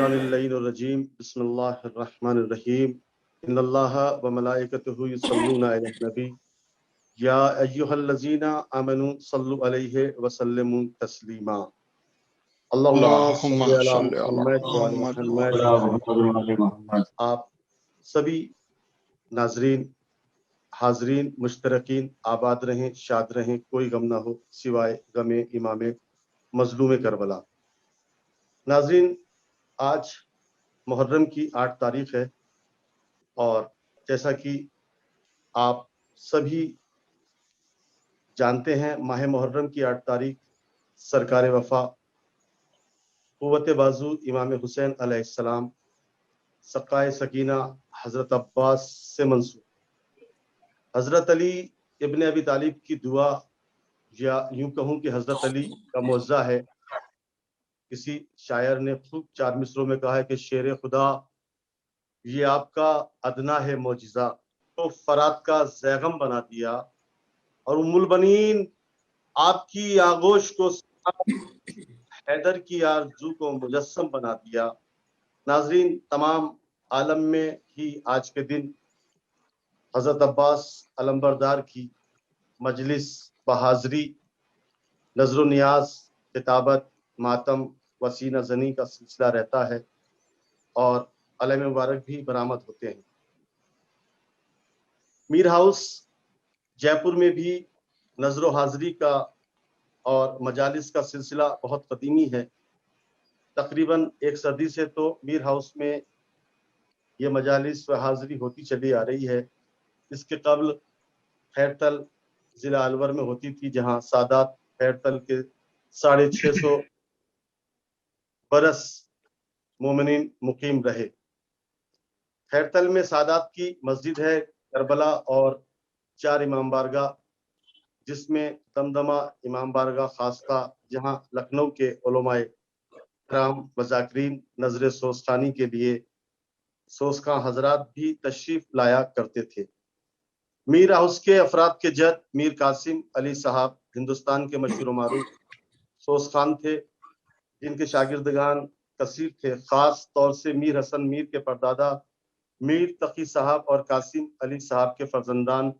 اللعین الرجیم بسم اللہ الرحمن الرحیم ان اللہ وملائکتہ یصلون علی النبی یا ایہا الذین آمنوا صلوا علیہ وسلموا تسلیما اللہم صل علی محمد وعلی محمد۔ آپ سبھی ناظرین، حاضرین، مشترکین آباد رہیں، شاد رہیں، کوئی غم نہ ہو سوائے غم امام مظلوم کربلا۔ ناظرین، آج محرم کی 8 تاریخ ہے، اور جیسا کہ آپ سبھی جانتے ہیں ماہ محرم کی 8 تاریخ سرکار وفا قوت بازو امام حسین علیہ السلام سقائے سکینہ حضرت عباس سے منسوب حضرت علی ابن ابی طالب کی دعا، یا یوں کہوں کہ حضرت علی کا معجزہ ہے۔ کسی شاعر نے خوب 4 مصروں میں کہا ہے کہ شیر خدا یہ آپ کا ادنا ہے معجزہ، تو فرات کا زیغم بنا دیا، اور ام البنین آپ کی آغوش کو حیدر کی آرزو کو مجسم بنا دیا۔ ناظرین، تمام عالم میں ہی آج کے دن حضرت عباس علمبردار کی مجلس بحاضری، نظر و نیاز، کتابت، ماتم، وسینہ زنی کا سلسلہ رہتا ہے، اور علم مبارک بھی برآمد ہوتے ہیں۔ میر ہاؤس جے پور میں بھی نظر و حاضری کا اور مجالس کا سلسلہ بہت قدیمی ہے۔ تقریباً 1 صدی سے تو میر ہاؤس میں یہ مجالس و حاضری ہوتی چلی آ رہی ہے۔ اس کے قبل خیرتل ضلع الور میں ہوتی تھی، جہاں سادات خیرتل کے 650 برس مومنین مقیم رہے۔ خیرتل میں سادات کی مسجد ہے، کربلا اور 4 امام بارگاہ، جس میں دمدمہ امام بارگاہ خاص تھا، جہاں لکھنؤ کے علماء کرام و ذاکرین نظر سوزخانی کے لیے سوزخاں حضرات بھی تشریف لایا کرتے تھے۔ میر ہاؤس کے افراد کے جد میر قاسم علی صاحب ہندوستان کے مشہور و معروف سوزخان تھے، جن کے شاگردگان کثیر تھے۔ خاص طور سے میر حسن میر کے پردادا میر تقی صاحب اور قاسم علی صاحب کے فرزندان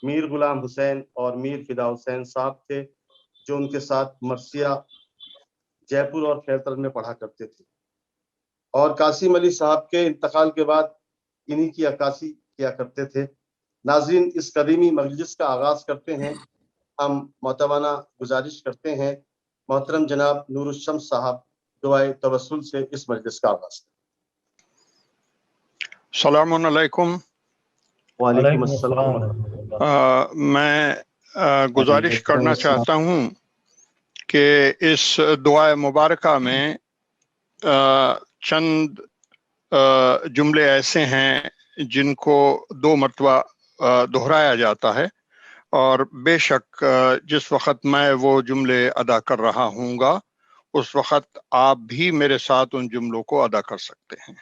میر غلام حسین اور میر فدا حسین صاحب تھے، جو ان کے ساتھ مرثیہ، جے پور اور خیرتل میں پڑھا کرتے تھے، اور قاسم علی صاحب کے انتقال کے بعد انہی کی عکاسی کیا کرتے تھے۔ ناظرین، اس قدیمی مجلس کا آغاز کرتے ہیں۔ ہم معتمانہ گزارش کرتے ہیں محترم جناب نور الشمس صاحب دعائے توسل سے اس مجلس کا آغاز کریں۔ السلام علیکم۔ وعلیکم السلام۔ میں گزارش کرنا چاہتا ہوں کہ اس دعائے مبارکہ میں چند جملے ایسے ہیں جن کو 2 مرتبہ دہرایا جاتا ہے، اور بے شک جس وقت میں وہ جملے ادا کر رہا ہوں گا اس وقت آپ بھی میرے ساتھ ان جملوں کو ادا کر سکتے ہیں۔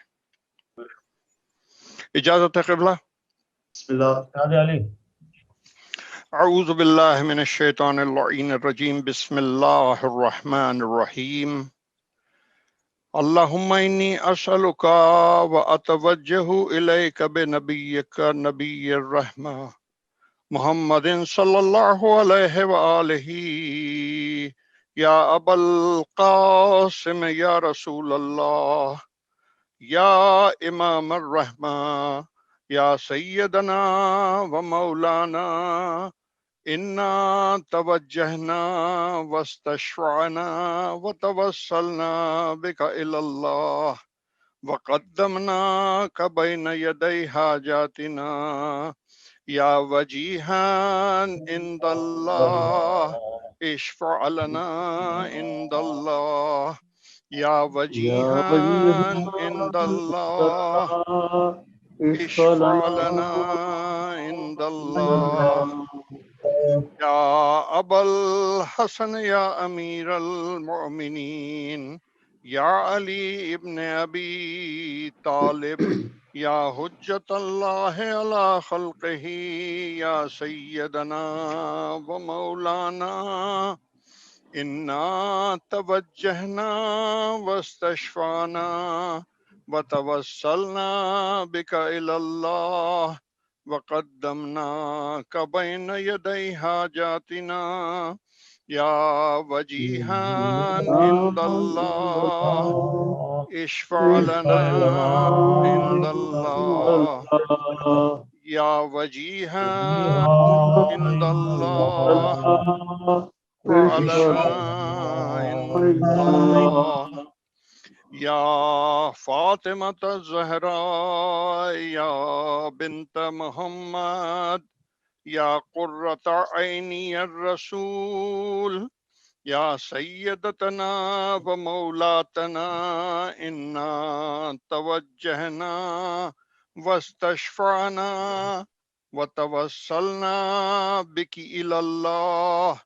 اجازت ہے قبلہ؟ بسم اللہ۔ اعوذ باللہ من الشیطان اللعین الرجیم، بسم اللہ الرحمن الرحیم۔ اللہم انی اسألک و اتوجہ الیک بنبیک نبی الرحمہ محمد صلی اللہ علیہ وآلہ یا ابا القاسم یا رسول اللہ یا امام الرحمہ یا سیدنا و مولانا انا توجہنا واستشفعنا وتوسلنا بک الی اللہ وقدمناک بین یدی حاجاتنا یا وجیہان عند اللہ اشفع لنا عند اللہ یا وجیہان عند اللہ اشفع لنا عند اللہ یا ابا الحسن یا امیر المؤمنین یا علی ابن ابی طالب یا حجت اللہ علی خلقہ یا سیدنا و مولانا إنا توجهنا واستشفعنا وتوسلنا بك إلى الله وقدمناك بين يدي حاجاتنا يا وجيها عند الله اشفع لنا عند الله يا وجيها عند الله اشفع لنا عند الله يا فاطمة الزهراء يا بنت محمد يا قرة عيني الرسول يا سيدتنا ومولاتنا إنا توجهنا واستشفعنا وتوسلنا بك إلى الله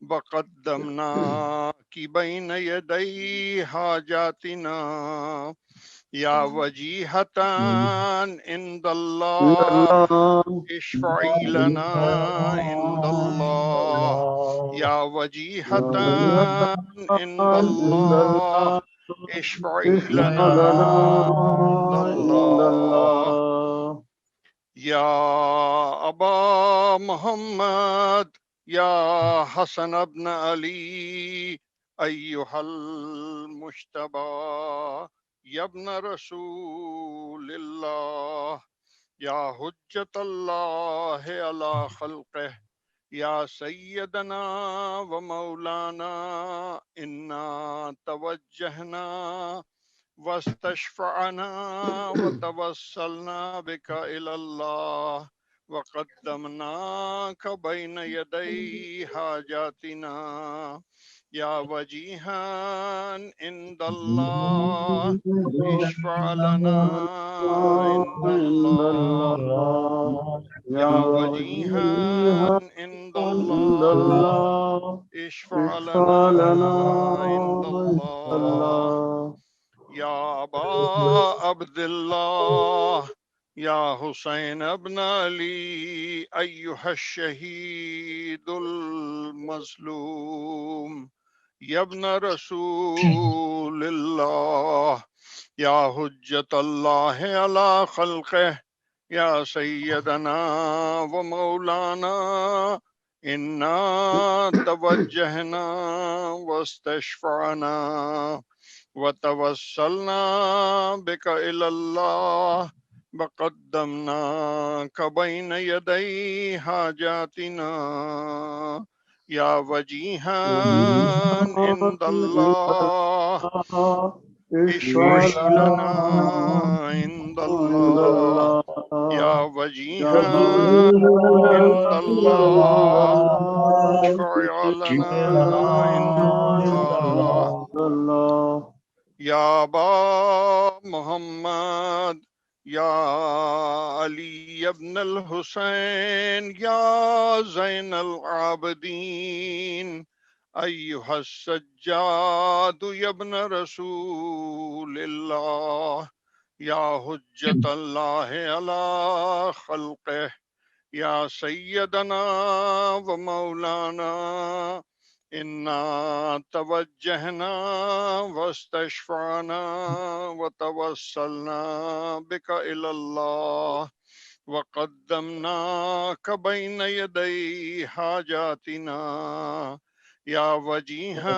وقدمناك بين يدي حاجاتنا يا وجيهة عند الله اشفعي لنا عند الله يا وجيهة عند الله اشفعي لنا عند الله يا أبا محمد يا حسن بن علي أيها المجتبى يا ابن رسول الله يا حجة الله على خلقه يا سيدنا ومولانا إنا توجهنا واستشفعنا وتوسلنا بك إلى الله وقدمناك بين يدي حاجاتنا يا وجيها عند الله اشفع لنا عند الله يا وجيها عند الله اشفع لنا عند الله يا أبا عبد الله يا حسين بن علي أيها الشهيد المظلوم يا ابن رسول الله يا حجة الله على خلقه يا سيدنا ومولانا إنا توجهنا واستشفعنا وتوسلنا بك إلى الله وقدمناك بين يدي حاجاتنا يا وجيها عند الله اشفعي لنا عند الله يا وجيها عند الله اشفعي لنا عند الله يا أبا محمد يا علي بن الحسين يا زين العابدين أيها السجاد يا ابن رسول الله يا حجة الله على خلقه يا سيدنا ومولانا إنا توجهنا واستشفعنا وتوسلنا بك إلى الله وقدمناك بين يدي حاجاتنا يا وجيها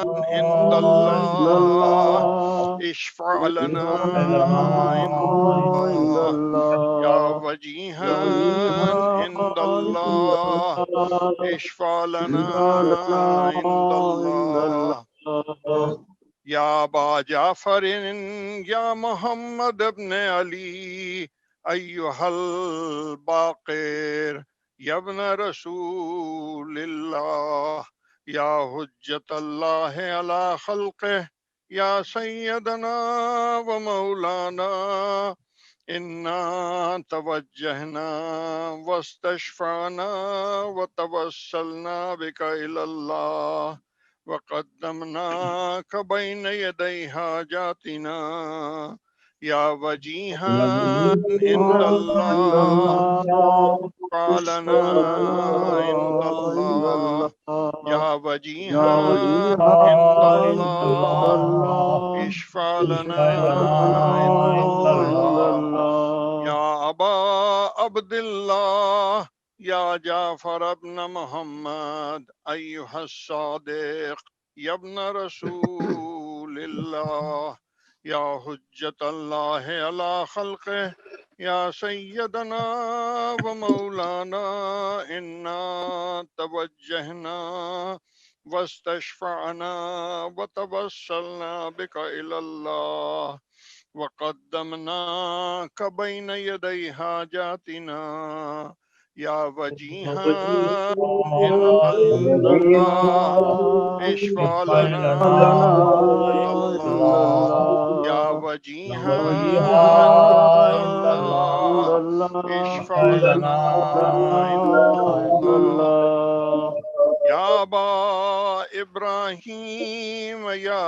عند الله اشفع لنا عند الله يا وجيها عند الله اشفع لنا عند الله يا أبا جعفر يا محمد بن علي أيها الباقر يا ابن رسول الله يا حجة الله على خلقه يا سيدنا ومولانا إنا توجهنا واستشفعنا وتوسلنا بك إلى الله وقدمناك بين يدي حاجاتنا یا وجیہا عند اللہ قالنا عند اللہ یا وجیہا عند اللہ اشفع لنا عند اللہ یا ابا عبد اللہ یا جعفر ابن محمد ایہا الصادق یا ابن رسول اللہ یا حجت اللہ علی خلقہ یا سیدنا و مولانا انا توجہنا واستشفعنا وتوسلنا بک الی اللہ وقدمناک بین یدی حاجاتنا یا وجیہا عند اللہ اشفع لنا عند اللہ یا وجیہا عند اللہ اشفع لنا عند اللہ یا ابا ابراہیم یا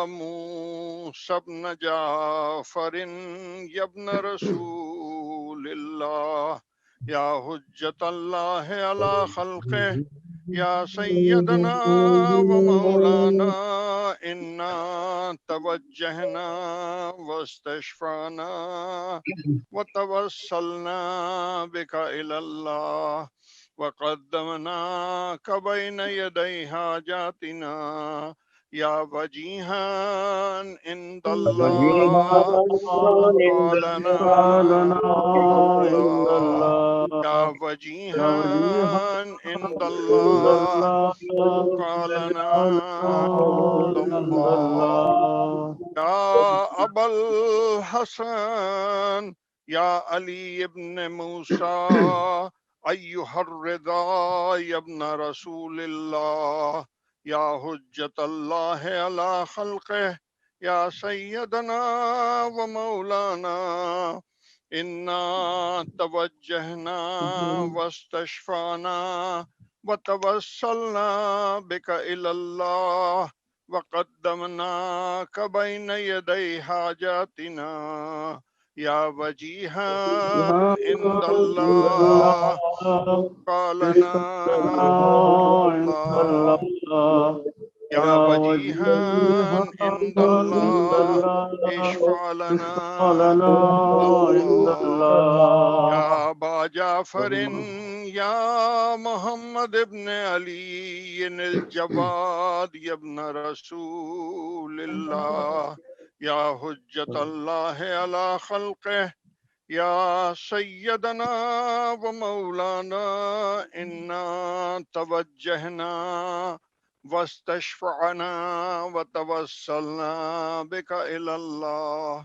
موسیٰ ابن جعفر یا ابن رسول اللہ یا حجت اللہ علی خلقہ یا سیدنا و مولانا انا توجہنا واستشفعنا وتوسلنا بک الی اللہ وقدمناک بین یدی حاجاتنا یا وجیہا عند اللہ قالنا عند اللہ یا وجیہا عند اللہ قالنا عند اللہ یا ابا الحسن یا علی ابن موسیٰ ایہا الرضا یا ابن رسول اللہ یا حجت اللہ علی خلقہ یا سیدنا و مولانا انا توجہنا واستشفعنا وتوسلنا بک الی اللہ وقدمناک بین یدی حاجاتنا یا وجیہا عند اللہ قالنا عند اللہ یا وجیہا عند اللہ اشفع لنا عند اللہ یا ابا جعفر یا محمد ابن علی الجواد یا ابن رسول اللہ یا حجت اللہ علی خلقہ یا سیدنا و مولانا انا توجہنا واستشفعنا وتوسلنا بک الی اللہ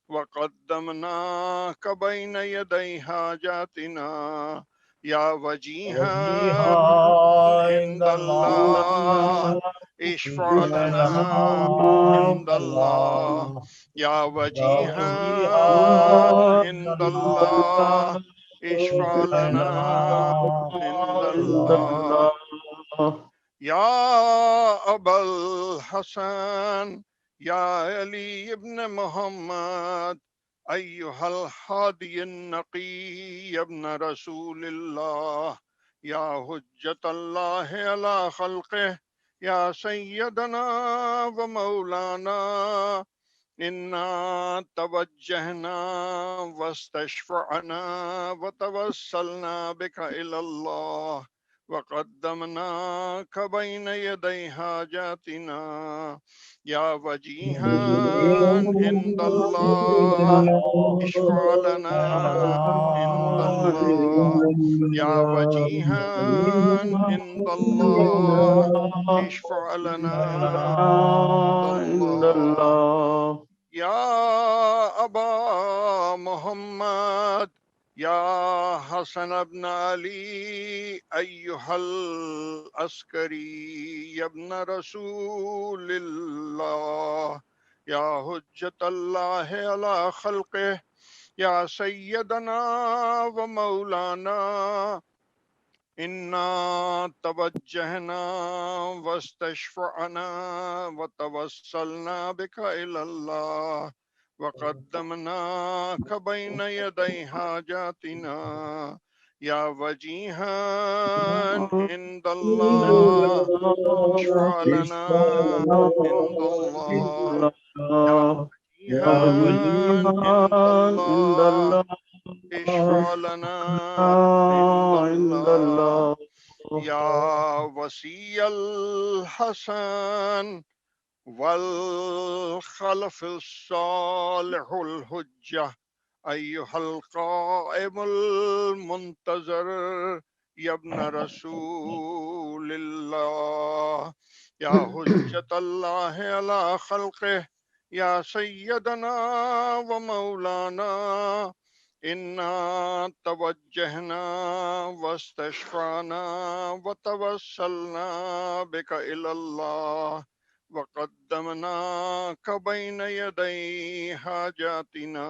وقدمناک بین یدی حاجاتنا یا وجیہا عند اللہ اشفع لنا عند اللہ یا وجیہا عند اللہ اشفع لنا عند اللہ یا ابا الحسن یا علی ابن محمد ایہا الحادی النقی ابن رسول اللہ یا حجت اللہ علی خلقہ یا سیدنا و مولانا انا توجہنا واستشفعنا وتوسلنا بک الی اللہ وقدمناک بین یدی حاجاتنا یا وجیہا عند اللہ اشفع لنا عند اللہ یا وجیہا عند اللہ اشفع لنا عند اللہ یا ابا محمد یا حسن ابن علی ایہا العسکری یا ابن رسول اللہ یا حجت اللہ علی خلقہ یا سیدنا و مولانا انا توجہنا واستشفعنا وتوسلنا بک الی اللہ وقدمناك بين يدي حاجاتنا يا وجيها عند الله اشفع لنا عند الله يا وجيها عند الله اشفع لنا عند الله يا وسيع الحسن والخلف الصالح الحجة أيها القائم المنتظر يا ابن رسول الله يا حجة الله على خلقه يا سيدنا ومولانا إنا توجهنا واستشفعنا وتوسلنا بك إلى الله وقدمناك بين يدي حاجاتنا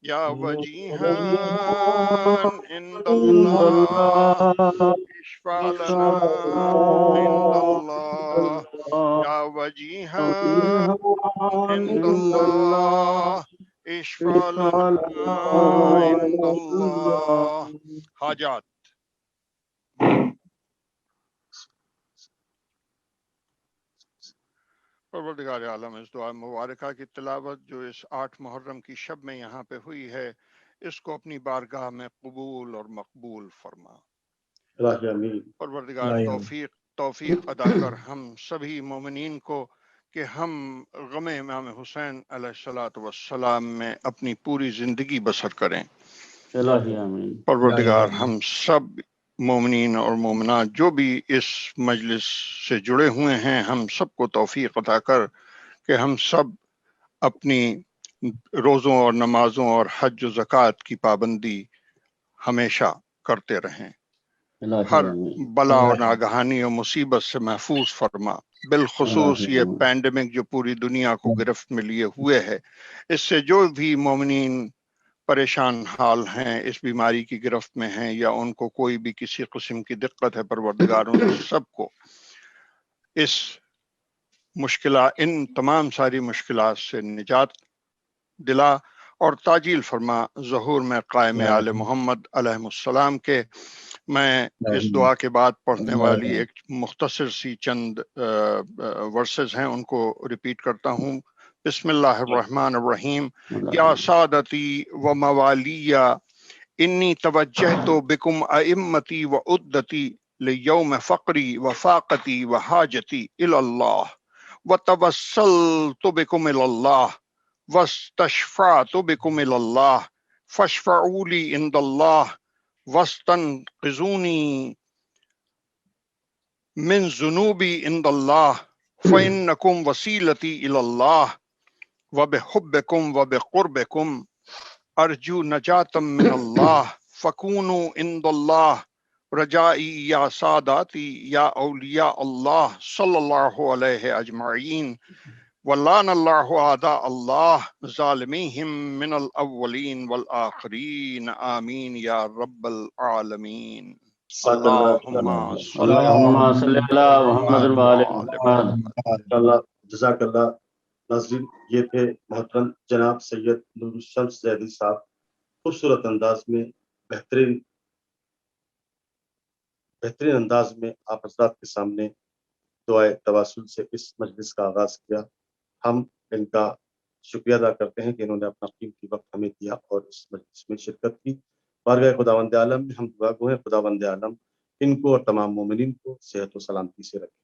يا وجيها عند الله اشفع لنا عند الله يا وجيها عند الله اشفع لنا عند الله حاجات. پروردگار عالم، اس دعا مبارکہ کی تلاوت جو اس 8 محرم کی شب میں یہاں پہ ہوئی ہے، اس کو اپنی بارگاہ میں قبول اور مقبول فرما۔ پروردگار توفیق ادا کر ہم سبھی مومنین کو کہ ہم غم امام حسین علیہ الصلوۃ والسلام میں اپنی پوری زندگی بسر کریں۔ پروردگار ہم سب مومنین اور مومنات جو بھی اس مجلس سے جڑے ہوئے ہیں، ہم سب کو توفیق عطا کر کہ ہم سب اپنی روزوں اور نمازوں اور حج و زکوٰۃ کی پابندی ہمیشہ کرتے رہیں۔ ہر بلا اور ناگہانی اور مصیبت سے محفوظ فرما، بالخصوص یہ پینڈیمک جو پوری دنیا کو گرفت میں لیے ہوئے ہے، اس سے جو بھی مومنین پریشان حال ہیں، اس بیماری کی گرفت میں ہیں یا ان کو کوئی بھی کسی قسم کی دقت ہے، پروردگار ان سب کو ان تمام ساری مشکلات سے نجات دلا اور تعجیل فرما ظہور میں قائم آل محمد علیہ السلام کے۔ میں اس دعا کے بعد پڑھنے والی ایک مختصر سی چند ورسز ہیں، ان کو ریپیٹ کرتا ہوں۔ بسم اللہ الرحمن الرحیم۔ یا سادتی و موالیہ انی توجہت بکم ائمتی و عدتی لیوم فقری و فاقتی و حاجتی الی اللہ وتوسلت بکم الی اللہ واستشفعت بکم الی اللہ فاشفعوا لی عند اللہ واستنقذونی من ذنوبی عند اللہ فإنکم وسیلتی الی اللہ وبحبکم وبقربکم ارجو نجاتا من اللہ فکونوا عند اللہ رجائی یا ساداتی یا اولیاء اللہ صلی اللہ علیہ اجمعین ولعن اللہ اعداء اللہ ظالمیہم من الاولین والآخرین آمین یا رب العالمین۔ اللہم صلی علی محمد وعلی محمد۔ جزاک اللہ۔ ناظرین، یہ تھے محترم جناب سید نور الشمس زیدی صاحب، خوبصورت انداز میں بہترین انداز میں آپ حضرات کے سامنے دعائے تواصل سے اس مجلس کا آغاز کیا۔ ہم ان کا شکریہ ادا کرتے ہیں کہ انہوں نے اپنا قیمتی وقت ہمیں دیا اور اس مجلس میں شرکت کی۔ بارگاہ خداوند عالم میں ہم دعا گو ہیں خداوند عالم ان کو اور تمام مومنین کو صحت و سلامتی سے رکھے۔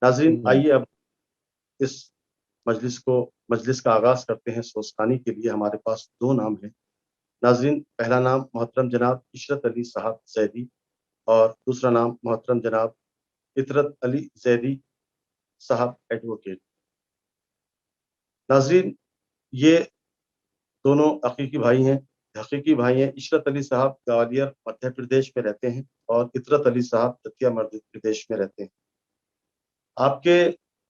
ناظرین، آئیے اب اس مجلس کا آغاز کرتے ہیں۔ سوزخانی کے لیے ہمارے پاس 2 نام ہیں۔ ناظرین، پہلا نام محترم جناب عشرت علی صاحب زیدی اور دوسرا نام محترم جناب عطرت علی زیدی صاحب ایڈوکیٹ۔ ناظرین، یہ دونوں حقیقی بھائی ہیں۔ عشرت علی صاحب گوالیر مدھیہ پردیش میں رہتے ہیں اور عطرت علی صاحب دتیا مدھیہ پردیش میں رہتے ہیں۔ آپ کے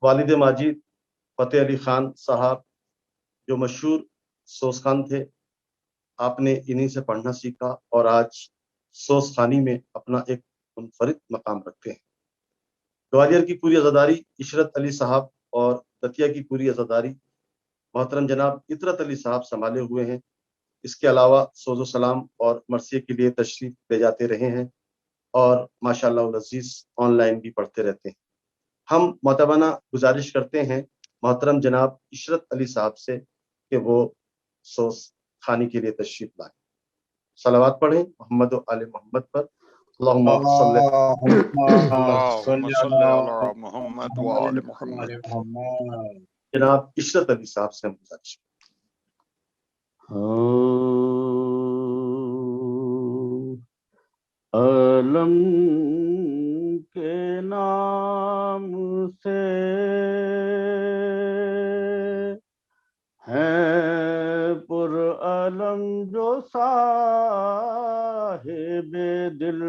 والد ماجد فتح علی خان صاحب جو مشہور سوزخان تھے، آپ نے انہی سے پڑھنا سیکھا اور آج سوزخانی میں اپنا ایک منفرد مقام رکھتے ہیں۔ گوالیر کی پوری عزاداری عشرت علی صاحب اور دتیا کی پوری عزاداری محترم جناب اطرت علی صاحب سنبھالے ہوئے ہیں. اس کے علاوہ سوز و سلام اور مرثیے کے لیے تشریف لے جاتے رہے ہیں اور ماشاء اللہ العزیز آن لائن بھی پڑھتے رہتے ہیں. ہم معتبانہ گزارش کرتے ہیں محترم جناب عشرت علی صاحب سے کہ وہ سوز خانی کے لیے تشریف لائیں. صلوات پڑھیں محمد و آل محمد پر. اللہم صلی اللهم صل على محمد وآل محمد. جناب عشرت علی صاحب سے ہم گزارش علم کے نام سے ہے پر علم جو صاحب دل،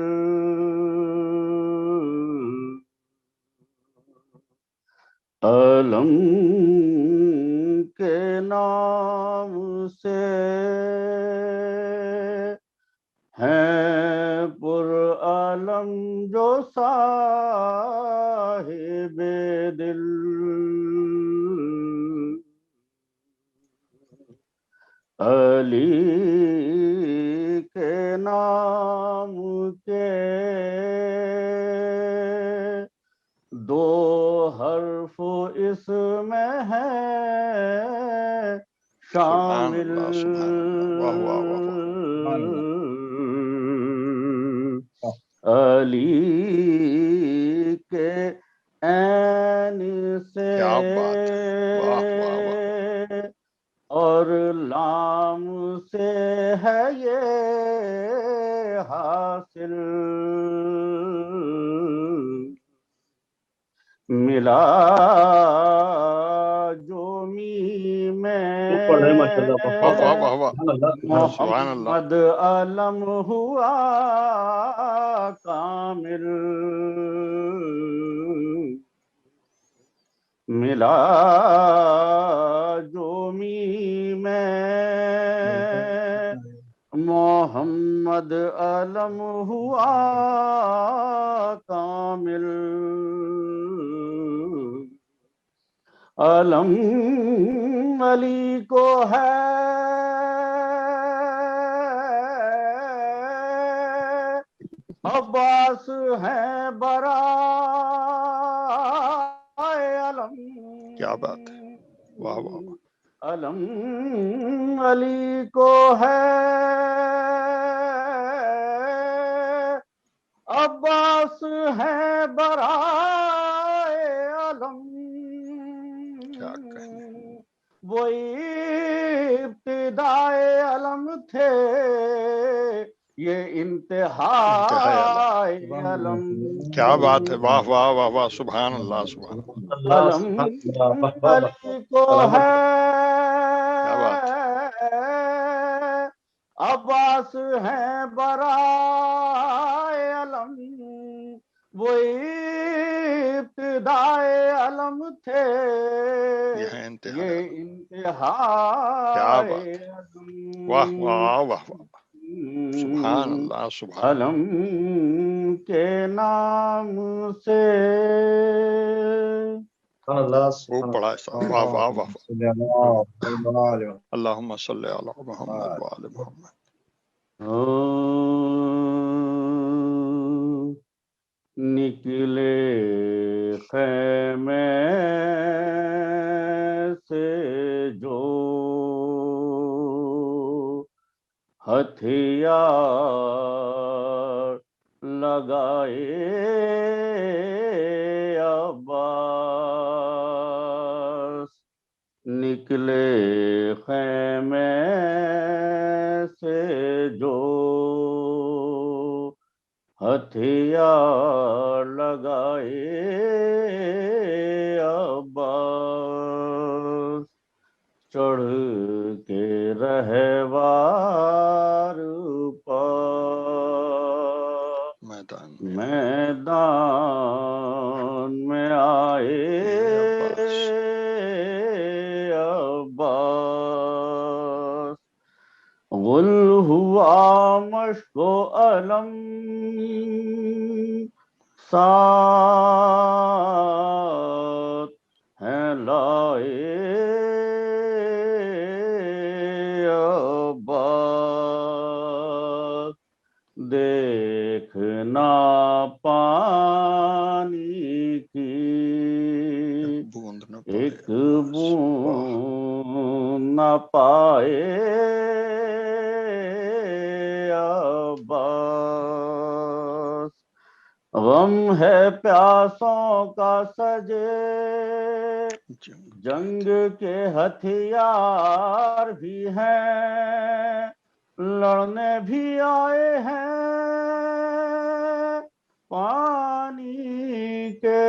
علم کے نام سے ہے پر علم جو صاحب دل، علی کے نام کے دو حرف اس میں ہے شامل، سبحان اللہ، واہ واہ واہ. علی کے عین سے کیا بات ہے، واہ واہ واہ. اور لام سے ہے یہ حاصل، ملا جو میم پڑھیں ماشاء اللہ. واہ واہ واہ واہ. سبحان اللہ. محمد علم ہوا کامل، ملا جو میم محمد علم ہوا کامل، علم علی کو ہے عباس ہے برائے علم، کیا بات ہے، واہ واہ واہ. علم علی کو ہے عباس ہے برائے علم، کیا کہنے. وہی ابتدائے علم تھے یہ انتہائی علم، کیا بات ہے، واہ واہ واہ واہ. سبحان اللہ، سبحان اللہ. علم علی کو ہے کیا بات ہے. عباس ہے برائے علم، وہی ابتدائے علم تھے یہ ہے انتہا. یہ انتہائی کیا بات ہے، علم، واہ واہ واہ واہ. سبحان اللہ، سبحان اللہ. علم کے نام سے خوب پڑھا ہے صاحب، واہ واہ واہ. اللہم صلی علی محمد وآل محمد. نکلے خیمے سے جو ہتھیار لگائے عباس، نکلے خیمے سے جو ہتھیار لگائے عباس، چڑھ کے رہوار پر میدان میں آئے عباس، غل ہوا مشک و علم ساتھ ہیں لائے نہ پانی کی بوند نہ ایک پائے بوند نہ پائے عباس، غم ہے پیاسوں کا سجے، جنگ کے ہتھیار بھی ہیں، لڑنے بھی آئے ہیں پانی کے،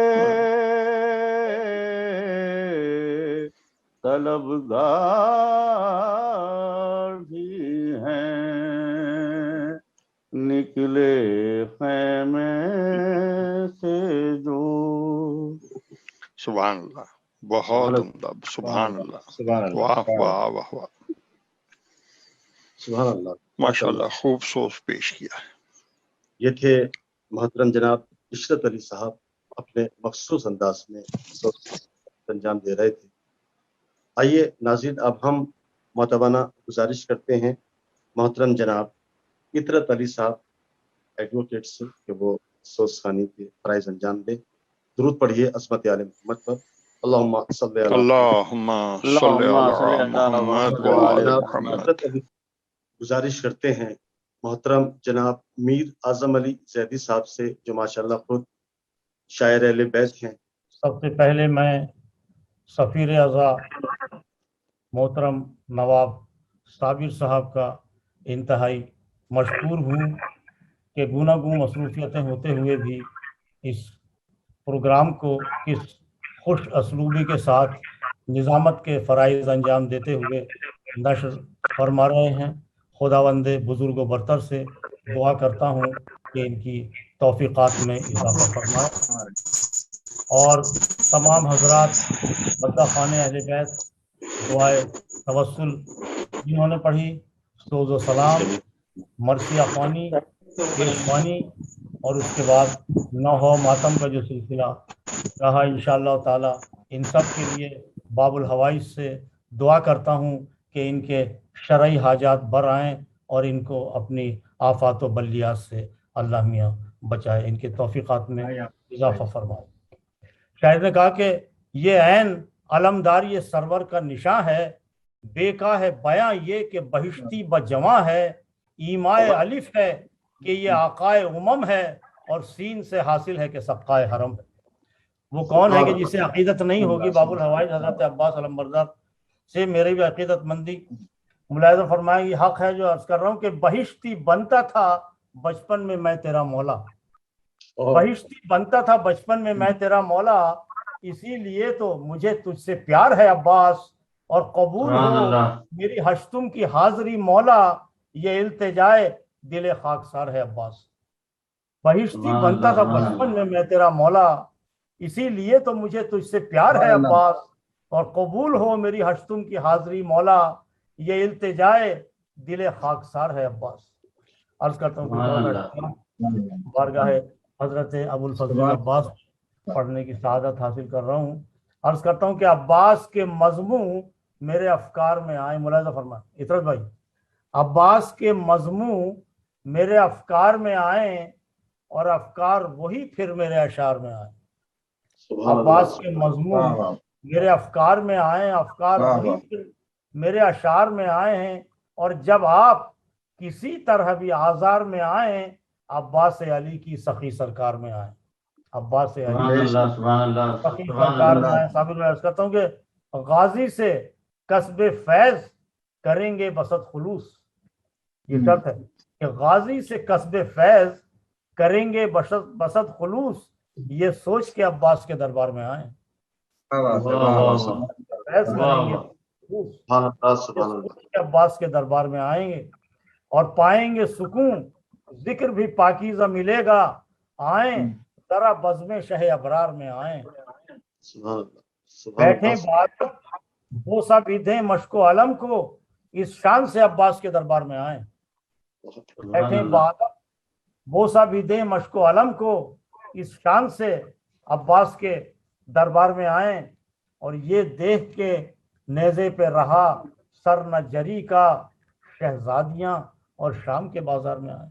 طلبگار بھی ہیں، نکلے خیمے سے جو۔ سبحان اللہ، بہت عمدہ، سبحان اللہ، سبحان اللہ، واہ واہ واہ واہ، سبحان اللہ، ماشاء اللہ، خوب سوچ پیش کیا ہے۔ یہ تھے محترم جناب عشرت علی صاحب، اپنے مخصوص انداز میں سوچ انجام دے رہے تھے۔ آئیے ناظرین، اب ہم معتبانہ گزارش کرتے ہیں محترم جناب عطرت علی صاحب ایڈوکیٹ سے کہ وہ سوچ خانی کے فرائض انجام دیں۔ درود پڑھیے عظمت آل محمد پر۔ اللہم صلی علی اللہم صلی علی محمد و آل محمد۔ حضرت علی گزارش کرتے ہیں محترم جناب میر اعظم علی زیدی صاحب سے، جو ماشاءاللہ خود شاعر اہل بیت ہیں۔ سب سے پہلے میں سفیر اعضا محترم نواب صابر صاحب کا انتہائی مشکور ہوں کہ گوناگون مصروفیتیں ہوتے ہوئے بھی اس پروگرام کو کس خوش اسلوبی کے ساتھ نظامت کے فرائض انجام دیتے ہوئے نشر فرما رہے ہیں۔ خداوند بزرگ و برتر سے دعا کرتا ہوں کہ ان کی توفیقات میں اضافہ فرمائے، اور تمام حضرات مدہ خان اہل بیت دعائے توسل جنہوں نے پڑھی، سوز و سلام، مرثیہ خوانی، پیش خوانی، اور اس کے بعد نوحہ ماتم کا جو سلسلہ رہا انشاءاللہ تعالی، ان سب کے لیے باب الحوائج سے دعا کرتا ہوں کہ ان کے شرعی حاجات بر آئیں اور ان کو اپنی آفات و بلیات سے اللہ میاں بچائے، ان کے توفیقات میں اضافہ فرمائے۔ شاعر نے کہا کہ یہ عین علمدار یہ سرور کا نشاں ہے، بے کا ہے بیاں یہ کہ بہشتی بجواں ہے، ایمائے الف ہے کہ یہ آقائے امم ہے، اور سین سے حاصل ہے کہ سبقائے حرم ہے۔ وہ کون ہے کہ جسے عقیدت نہیں ہوگی؟ باب الحوائج حضرت عباس علمبردار سے میری بھی عقیدت مندی ملاحظہ فرمائیں۔ یہ حق ہے جو عرض کر رہا ہوں کہ بہشتی بنتا تھا بچپن میں میں تیرا مولا، بہشتی بنتا تھا بچپن میں میں تیرا مولا، اسی لیے تو مجھے تجھ سے پیار ہے عباس، اور قبول ہو میری ہشتم کی حاضری مولا، یہ التجائے دل خاکسار ہے عباس۔ بہشتی بنتا تھا بچپن میں میں تیرا مولا، اسی لیے تو مجھے تجھ سے پیار ہے عباس، اور قبول ہو میری ہشتم کی حاضری مولا، یہ التجائے دل خاکسار ہے عباس۔ عرض کرتا ہوں کہ بارگاہ حضرت ابو الفضل عباس پڑھنے کی سعادت حاصل کر رہا ہوں۔ عرض کرتا ہوں کہ عباس کے مضمون میرے افکار میں آئے، ملاحظہ فرمائیں عطرت بھائی، عباس کے مضمون میرے افکار میں آئیں، اور افکار وہی پھر میرے اشعار میں آئیں۔ عباس کے مضمون میرے افکار میں آئیں، افکار وہی پھر میرے اشعار میں آئے ہیں، اور جب آپ کسی طرح بھی آزار میں آئیں، عباس علی کی سخی سرکار میں آئیں، عباس علی سخی سرکار میں آئیں۔ صابر میں عرض کرتا ہوں کہ غازی سے کسب فیض کریں گے بسط خلوص، یہ شرط ہے کہ غازی سے کسب فیض کریں گے بسط خلوص، یہ سوچ کے عباس کے دربار میں آئیں، فیض کریں گے عباس کے دربار میں آئیں گے، اور پائیں گے سکون، ذکر بھی پاکیزہ ملے گا، آئیں ذرا بزم شہ ابرار میں آئیں، بیٹھیں بات بوسہ بھی دیں مشک و علم کو، اس شان سے عباس کے دربار میں آئیں، بیٹھیں بات بوسہ بھی دیں مشک و علم کو، اس شان سے عباس کے دربار میں آئیں، اور یہ دیکھ کے نیزے پہ رہا سر نہ جری کا، شہزادیاں اور شام کے بازار میں آئیں۔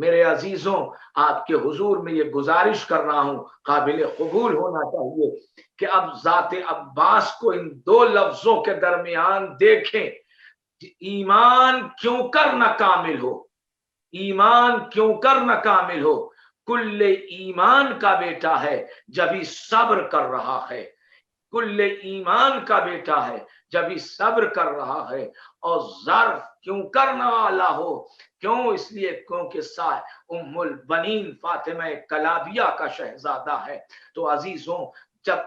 میرے عزیزوں آپ کے حضور میں یہ گزارش کر رہا ہوں، قابل قبول ہونا چاہیے کہ اب ذات عباس کو ان دو لفظوں کے درمیان دیکھیں، ایمان کیوں کر نہ کامل ہو، ایمان کیوں کر نہ کامل ہو، کل ایمان کا بیٹا ہے جبھی صبر کر رہا ہے، کل ایمان کا بیٹا ہے جبھی صبر کر رہا ہے، اور ظرف کیوں کرنا والا ہو، کیوں؟ اس لیے کیونکہ ام البنین فاطمہ کلابیہ کا شہزادہ ہے۔ تو عزیزوں جب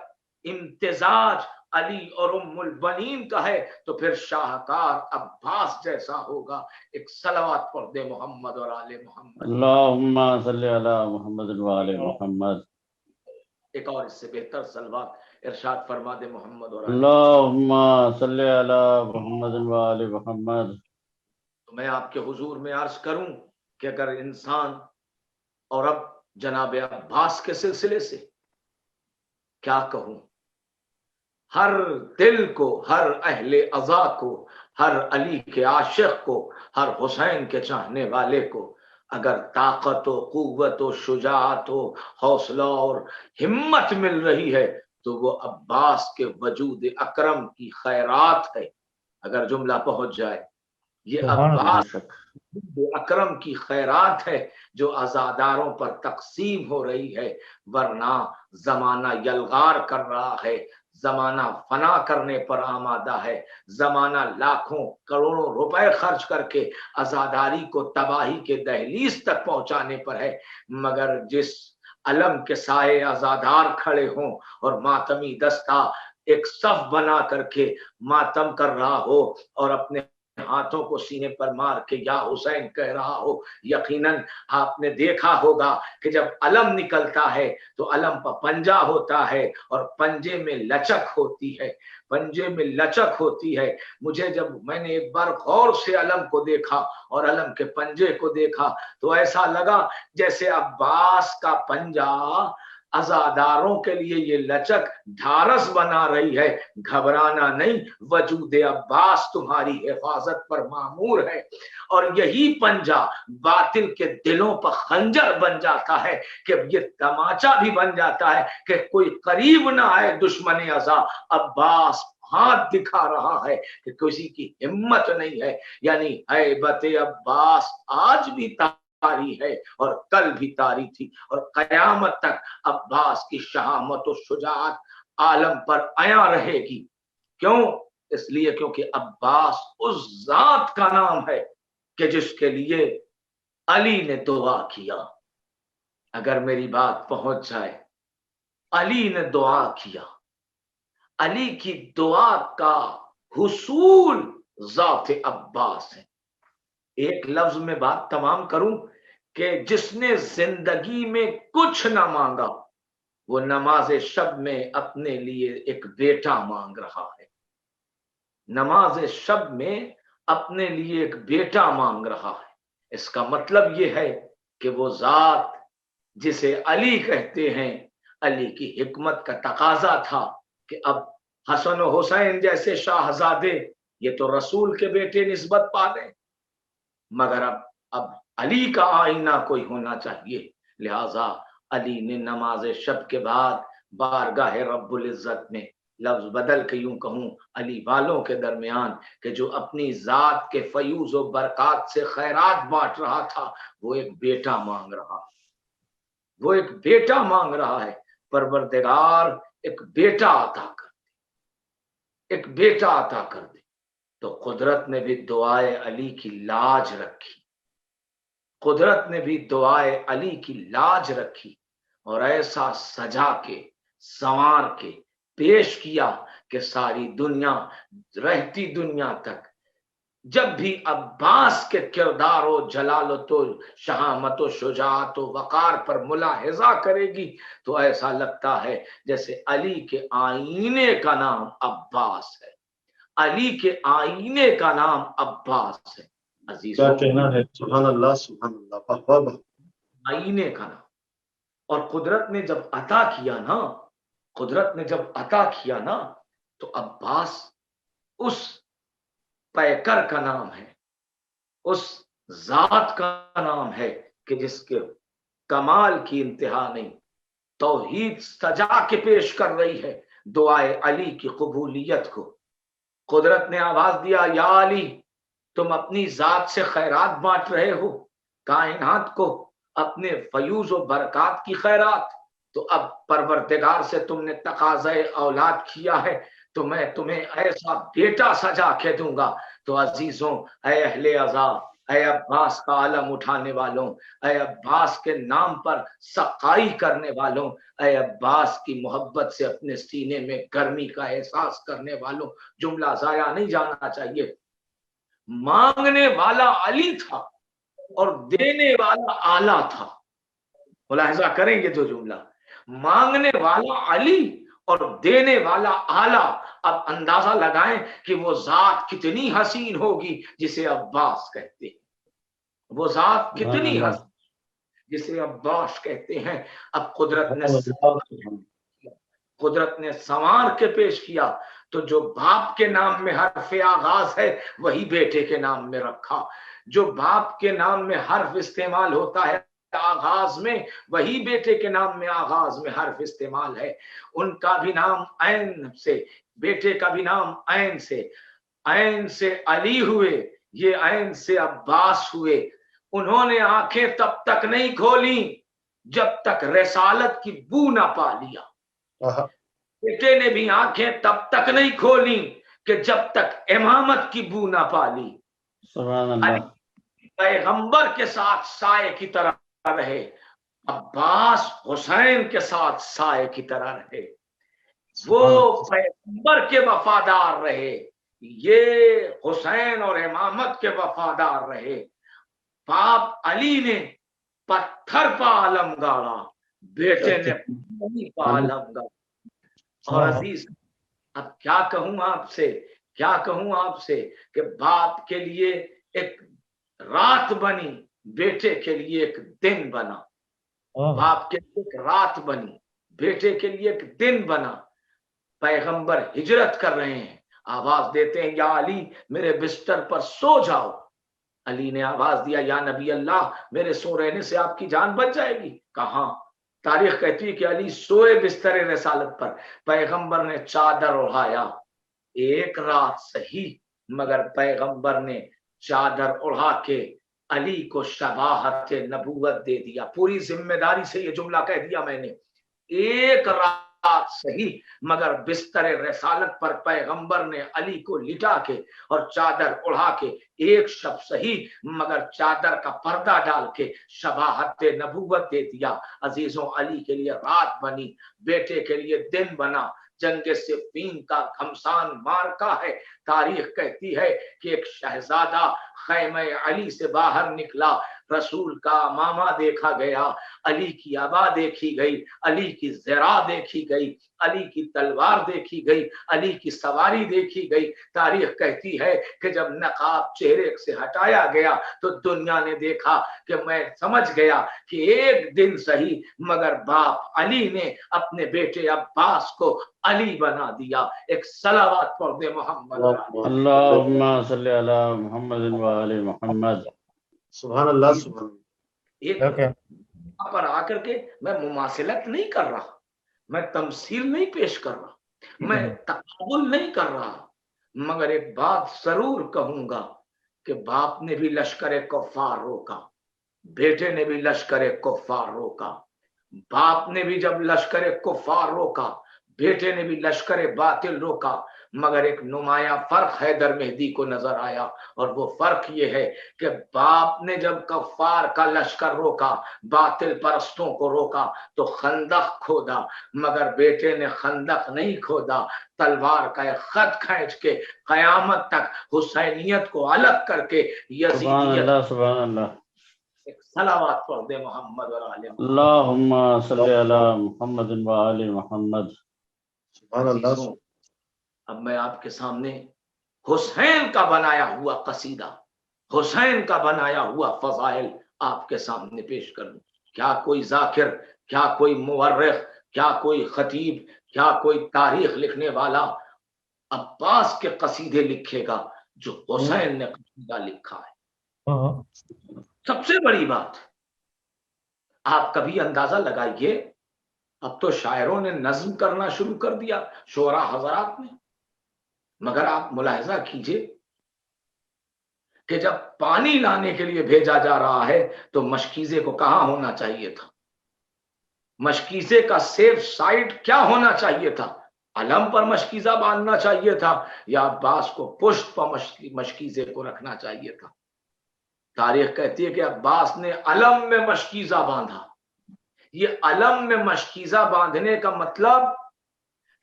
امتزاج علی اور ام البنین کا ہے تو پھر شاہکار عباس جیسا ہوگا۔ ایک صلوات پڑھ دے محمد اور آل محمد۔ اللہم صلی علی محمد وآل محمد۔ ایک اور اس سے بہتر صلوات ارشاد فرما دے محمد اور آل محمد۔ اللہم صلی علی محمد وآل محمد۔ تو میں آپ کے حضور میں عرض کروں کہ اگر انسان، اور اب جناب عباس کے سلسلے سے کیا کہوں، ہر دل کو، ہر اہل عزا کو، ہر علی کے عاشق کو، ہر حسین کے چاہنے والے کو اگر طاقت و قوت و شجاعت و حوصلہ اور ہمت مل رہی ہے تو وہ عباس کے وجود اکرم کی خیرات ہے۔ اگر جملہ پہنچ جائے، یہ عباس اکرم کی خیرات ہے جو عزاداروں پر تقسیم ہو رہی ہے، ورنہ زمانہ یلغار کر رہا ہے، زمانہ فنا کرنے پر آمادہ ہے، زمانہ لاکھوں کروڑوں روپے خرچ کر کے عزاداری کو تباہی کے دہلیز تک پہنچانے پر ہے، مگر جس علم کے سائے عزادار کھڑے ہوں اور ماتمی دستہ ایک صف بنا کر کے ماتم کر رہا ہو اور اپنے ہاتھوں کو سینے پر مار کے یا حسین کہہ رہا ہو، یقیناً آپ نے دیکھا ہوگا کہ جب علم نکلتا ہے تو علم پر پنجہ ہوتا ہے اور پنجے میں لچک ہوتی ہے، پنجے میں لچک ہوتی ہے۔ مجھے جب میں نے ایک بار غور سے علم کو دیکھا اور علم کے پنجے کو دیکھا تو ایسا لگا جیسے عباس کا پنجہ عزاداروں کے لیے یہ لچک ڈھارس بنا رہی ہے، گھبرانا نہیں، وجود عباس تمہاری حفاظت پر مامور ہے۔ اور یہی پنجہ باطل کے دلوں پر خنجر بن جاتا ہے کہ یہ تماچا بھی بن جاتا ہے کہ کوئی قریب نہ آئے دشمن عزا۔ عباس ہاتھ دکھا رہا ہے کہ کسی کی ہمت نہیں ہے، یعنی ہیبت عباس آج بھی تاری ہے اور کل بھی تاری تھی، اور قیامت تک عباس کی شہامت و شجاعت عالم پر آیا رہے گی۔ کیوں؟ اس لیے کیونکہ عباس اس ذات کا نام ہے کہ جس کے لیے علی نے دعا کیا۔ اگر میری بات پہنچ جائے، علی نے دعا کیا، علی کی دعا کا حصول ذات عباس ہے۔ ایک لفظ میں بات تمام کروں کہ جس نے زندگی میں کچھ نہ مانگا وہ نماز شب میں اپنے لیے ایک بیٹا مانگ رہا ہے، نماز شب میں اپنے لیے ایک بیٹا مانگ رہا ہے۔ اس کا مطلب یہ ہے کہ وہ ذات جسے علی کہتے ہیں، علی کی حکمت کا تقاضا تھا کہ اب حسن و حسین جیسے شاہزادے یہ تو رسول کے بیٹے نسبت پا لیں، مگر اب علی کا آئینہ کوئی ہونا چاہیے، لہذا علی نے نماز شب کے بعد بارگاہ رب العزت میں، لفظ بدل کے یوں کہوں علی والوں کے درمیان کہ جو اپنی ذات کے فیوز و برکات سے خیرات بانٹ رہا تھا، وہ ایک بیٹا مانگ رہا ہے، وہ ایک بیٹا مانگ رہا ہے۔ پروردگار ایک بیٹا عطا کر دے، ایک بیٹا عطا کر دے۔ تو قدرت نے بھی دعائے علی کی لاج رکھی، قدرت نے بھی دعائے علی کی لاج رکھی اور ایسا سجا کے سنوار کے پیش کیا کہ ساری دنیا، رہتی دنیا تک جب بھی عباس کے کردار و جلالت و شہامت و شجاعت و وقار پر ملاحظہ کرے گی تو ایسا لگتا ہے جیسے علی کے آئینے کا نام عباس ہے، علی کے آئینے کا نام عباس ہے۔ عزیزوں، کیا کہنا ہے، سبحان اللہ سبحان اللہ، آئینے کا نام۔ اور قدرت نے جب عطا کیا نا، قدرت نے جب عطا کیا نا تو عباس اس پیکر کا نام ہے، اس ذات کا نام ہے کہ جس کے کمال کی انتہا نہیں، توحید سجا کے پیش کر رہی ہے دعائے علی کی قبولیت کو۔ قدرت نے آواز دیا یا علی تم اپنی ذات سے خیرات بانٹ رہے ہو کائنات کو، اپنے فیوز و برکات کی خیرات، تو اب پروردگار سے تم نے تقاضۂ اولاد کیا ہے تو میں تمہیں ایسا بیٹا سجا کے دوں گا۔ تو عزیزوں، اے اہل عزا، اے عباس کا علم اٹھانے والوں، اے عباس کے نام پر سقائی کرنے والوں، اے عباس کی محبت سے اپنے سینے میں گرمی کا احساس کرنے والوں، جملہ ضائع نہیں جانا چاہیے۔ مانگنے والا علی تھا اور دینے والا آلہ تھا۔ ملاحظہ کریں گے جو جملہ، مانگنے والا علی اور دینے والا آلہ۔ اب اندازہ لگائیں کہ وہ ذات کتنی حسین ہوگی جسے عباس کہتے ہیں، وہ ذات کتنی حسین جسے عباس کہتے ہیں۔ اب قدرت نے سنوار کے پیش کیا تو جو باپ کے نام میں حرف آغاز ہے وہی بیٹے کے نام میں رکھا، جو باپ کے نام میں حرف استعمال ہوتا ہے آغاز میں وہی بیٹے کے نام میں آغاز میں حرف استعمال ہے۔ ان کا بھی نام عین سے، بیٹے کا بھی نام عین سے، عین سے علی ہوئے، یہ عین سے عباس ہوئے۔ انہوں نے آنکھیں تب تک نہیں کھولی جب تک رسالت کی بو نہ پا لیا، بیٹے نے بھی آنکھیں تب تک نہیں کھولی کہ جب تک امامت کی بو نہ پا لی۔ سبحان اللہ۔ پیغمبر کے ساتھ سائے کی طرح رہے، عباس حسین کے ساتھ سائے کی طرح رہے، وہ پیغمبر کے وفادار رہے، یہ حسین اور امامت کے وفادار رہے۔ باپ علی نے پتھر پا علم گاڑا، بیٹے نے پانی پا علم گاڑا۔ اور عزیز، اب کیا کہوں آپ سے، کیا کہوں آپ سے کہ باپ کے لیے ایک رات بنی، بیٹے کے لیے ایک دن بنا، باپ کے لیے ایک رات بنی، بیٹے کے لیے ایک دن بنا۔ پیغمبر ہجرت کر رہے ہیں، آواز دیتے ہیں یا علی میرے بستر پر سو جاؤ۔ علی نے آواز دیا یا نبی اللہ میرے سو رہنے سے آپ کی جان بچ جائے گی؟ کہاں؟ تاریخ کہتی ہے کہ علی سوئے بستر رسالت پر، پیغمبر نے چادر اڑایا، ایک رات صحیح مگر پیغمبر نے چادر اڑا کے علی کو شباہت نبوت دے دیا۔ پوری ذمہ داری سے یہ جملہ کہہ دیا میں نے، ایک رات صحیح مگر بستر رسالت پر پیغمبر نے علی کو لٹا کے اور چادر اڑا کے، ایک شب صحیح مگر چادر کا پردہ ڈال کے شباہت نبوت دے دیا۔ عزیزوں، علی کے لیے رات بنی، بیٹے کے لیے دن بنا۔ جنگ صفین کا گھمسان مارکا ہے، تاریخ کہتی ہے کہ ایک شہزادہ خیمہ علی سے باہر نکلا، رسول کا امامہ دیکھا گیا، علی کی ابا دیکھی گئی، علی کی ذرا دیکھی گئی، علی کی تلوار دیکھی گئی، علی کی سواری دیکھی گئی۔ تاریخ کہتی ہے کہ جب نقاب چہرے سے ہٹایا گیا تو دنیا نے دیکھا کہ میں سمجھ گیا کہ ایک دن صحیح مگر باپ علی نے اپنے بیٹے عباس کو علی بنا دیا۔ ایک صلوات پڑھ دے محمد، اللہم صلی علی محمد و آل محمد۔ سبحان اللہ، سبحان اللہ۔ ایک یہاں پر آ کر کے میں مماثلت نہیں کر رہا، میں تمثیل نہیں پیش کر رہا، میں تقابل نہیں کر رہا، مگر ایک بات ضرور کہوں گا کہ باپ نے بھی لشکر کفار روکا، بیٹے نے بھی لشکر کفار روکا، باپ نے بھی جب لشکر کفار روکا، بیٹے نے بھی لشکر باطل روکا، مگر ایک نمایاں فرق حیدر مہدی کو نظر آیا، اور وہ فرق یہ ہے کہ باپ نے جب کفار کا لشکر روکا، باطل پرستوں کو روکا تو خندق کھودا، مگر بیٹے نے خندق نہیں کھودا، تلوار کا ایک خط کھینچ کے قیامت تک حسینیت کو الگ کر کے سبحان یزیدیت۔ اللہ، سبحان اللہ۔ ایک صلوات پڑھ دے محمد اور آل محمد۔ اللہم صلی علی محمد و آل محمد۔ سبحان اللہ۔ عزیزوں، اب میں آپ کے سامنے حسین کا بنایا ہوا قصیدہ، حسین کا بنایا ہوا فضائل آپ کے سامنے پیش کروں۔ کیا کوئی ذاکر، کیا کوئی مورخ، کیا کوئی خطیب، کیا کوئی تاریخ لکھنے والا عباس کے قصیدے لکھے گا جو حسین نے قصیدہ لکھا ہے؟ سب سے بڑی بات آپ کبھی اندازہ لگائیے، اب تو شاعروں نے نظم کرنا شروع کر دیا، شعراء حضرات نے، مگر آپ ملاحظہ کیجئے کہ جب پانی لانے کے لیے بھیجا جا رہا ہے تو مشکیزے کو کہاں ہونا چاہیے تھا؟ مشکیزے کا سیف سائٹ کیا ہونا چاہیے تھا؟ علم پر مشکیزہ باندھنا چاہیے تھا یا عباس کو پشت پر مشکیزے کو رکھنا چاہیے تھا؟ تاریخ کہتی ہے کہ عباس نے علم میں مشکیزہ باندھا۔ یہ علم میں مشکیزہ باندھنے کا مطلب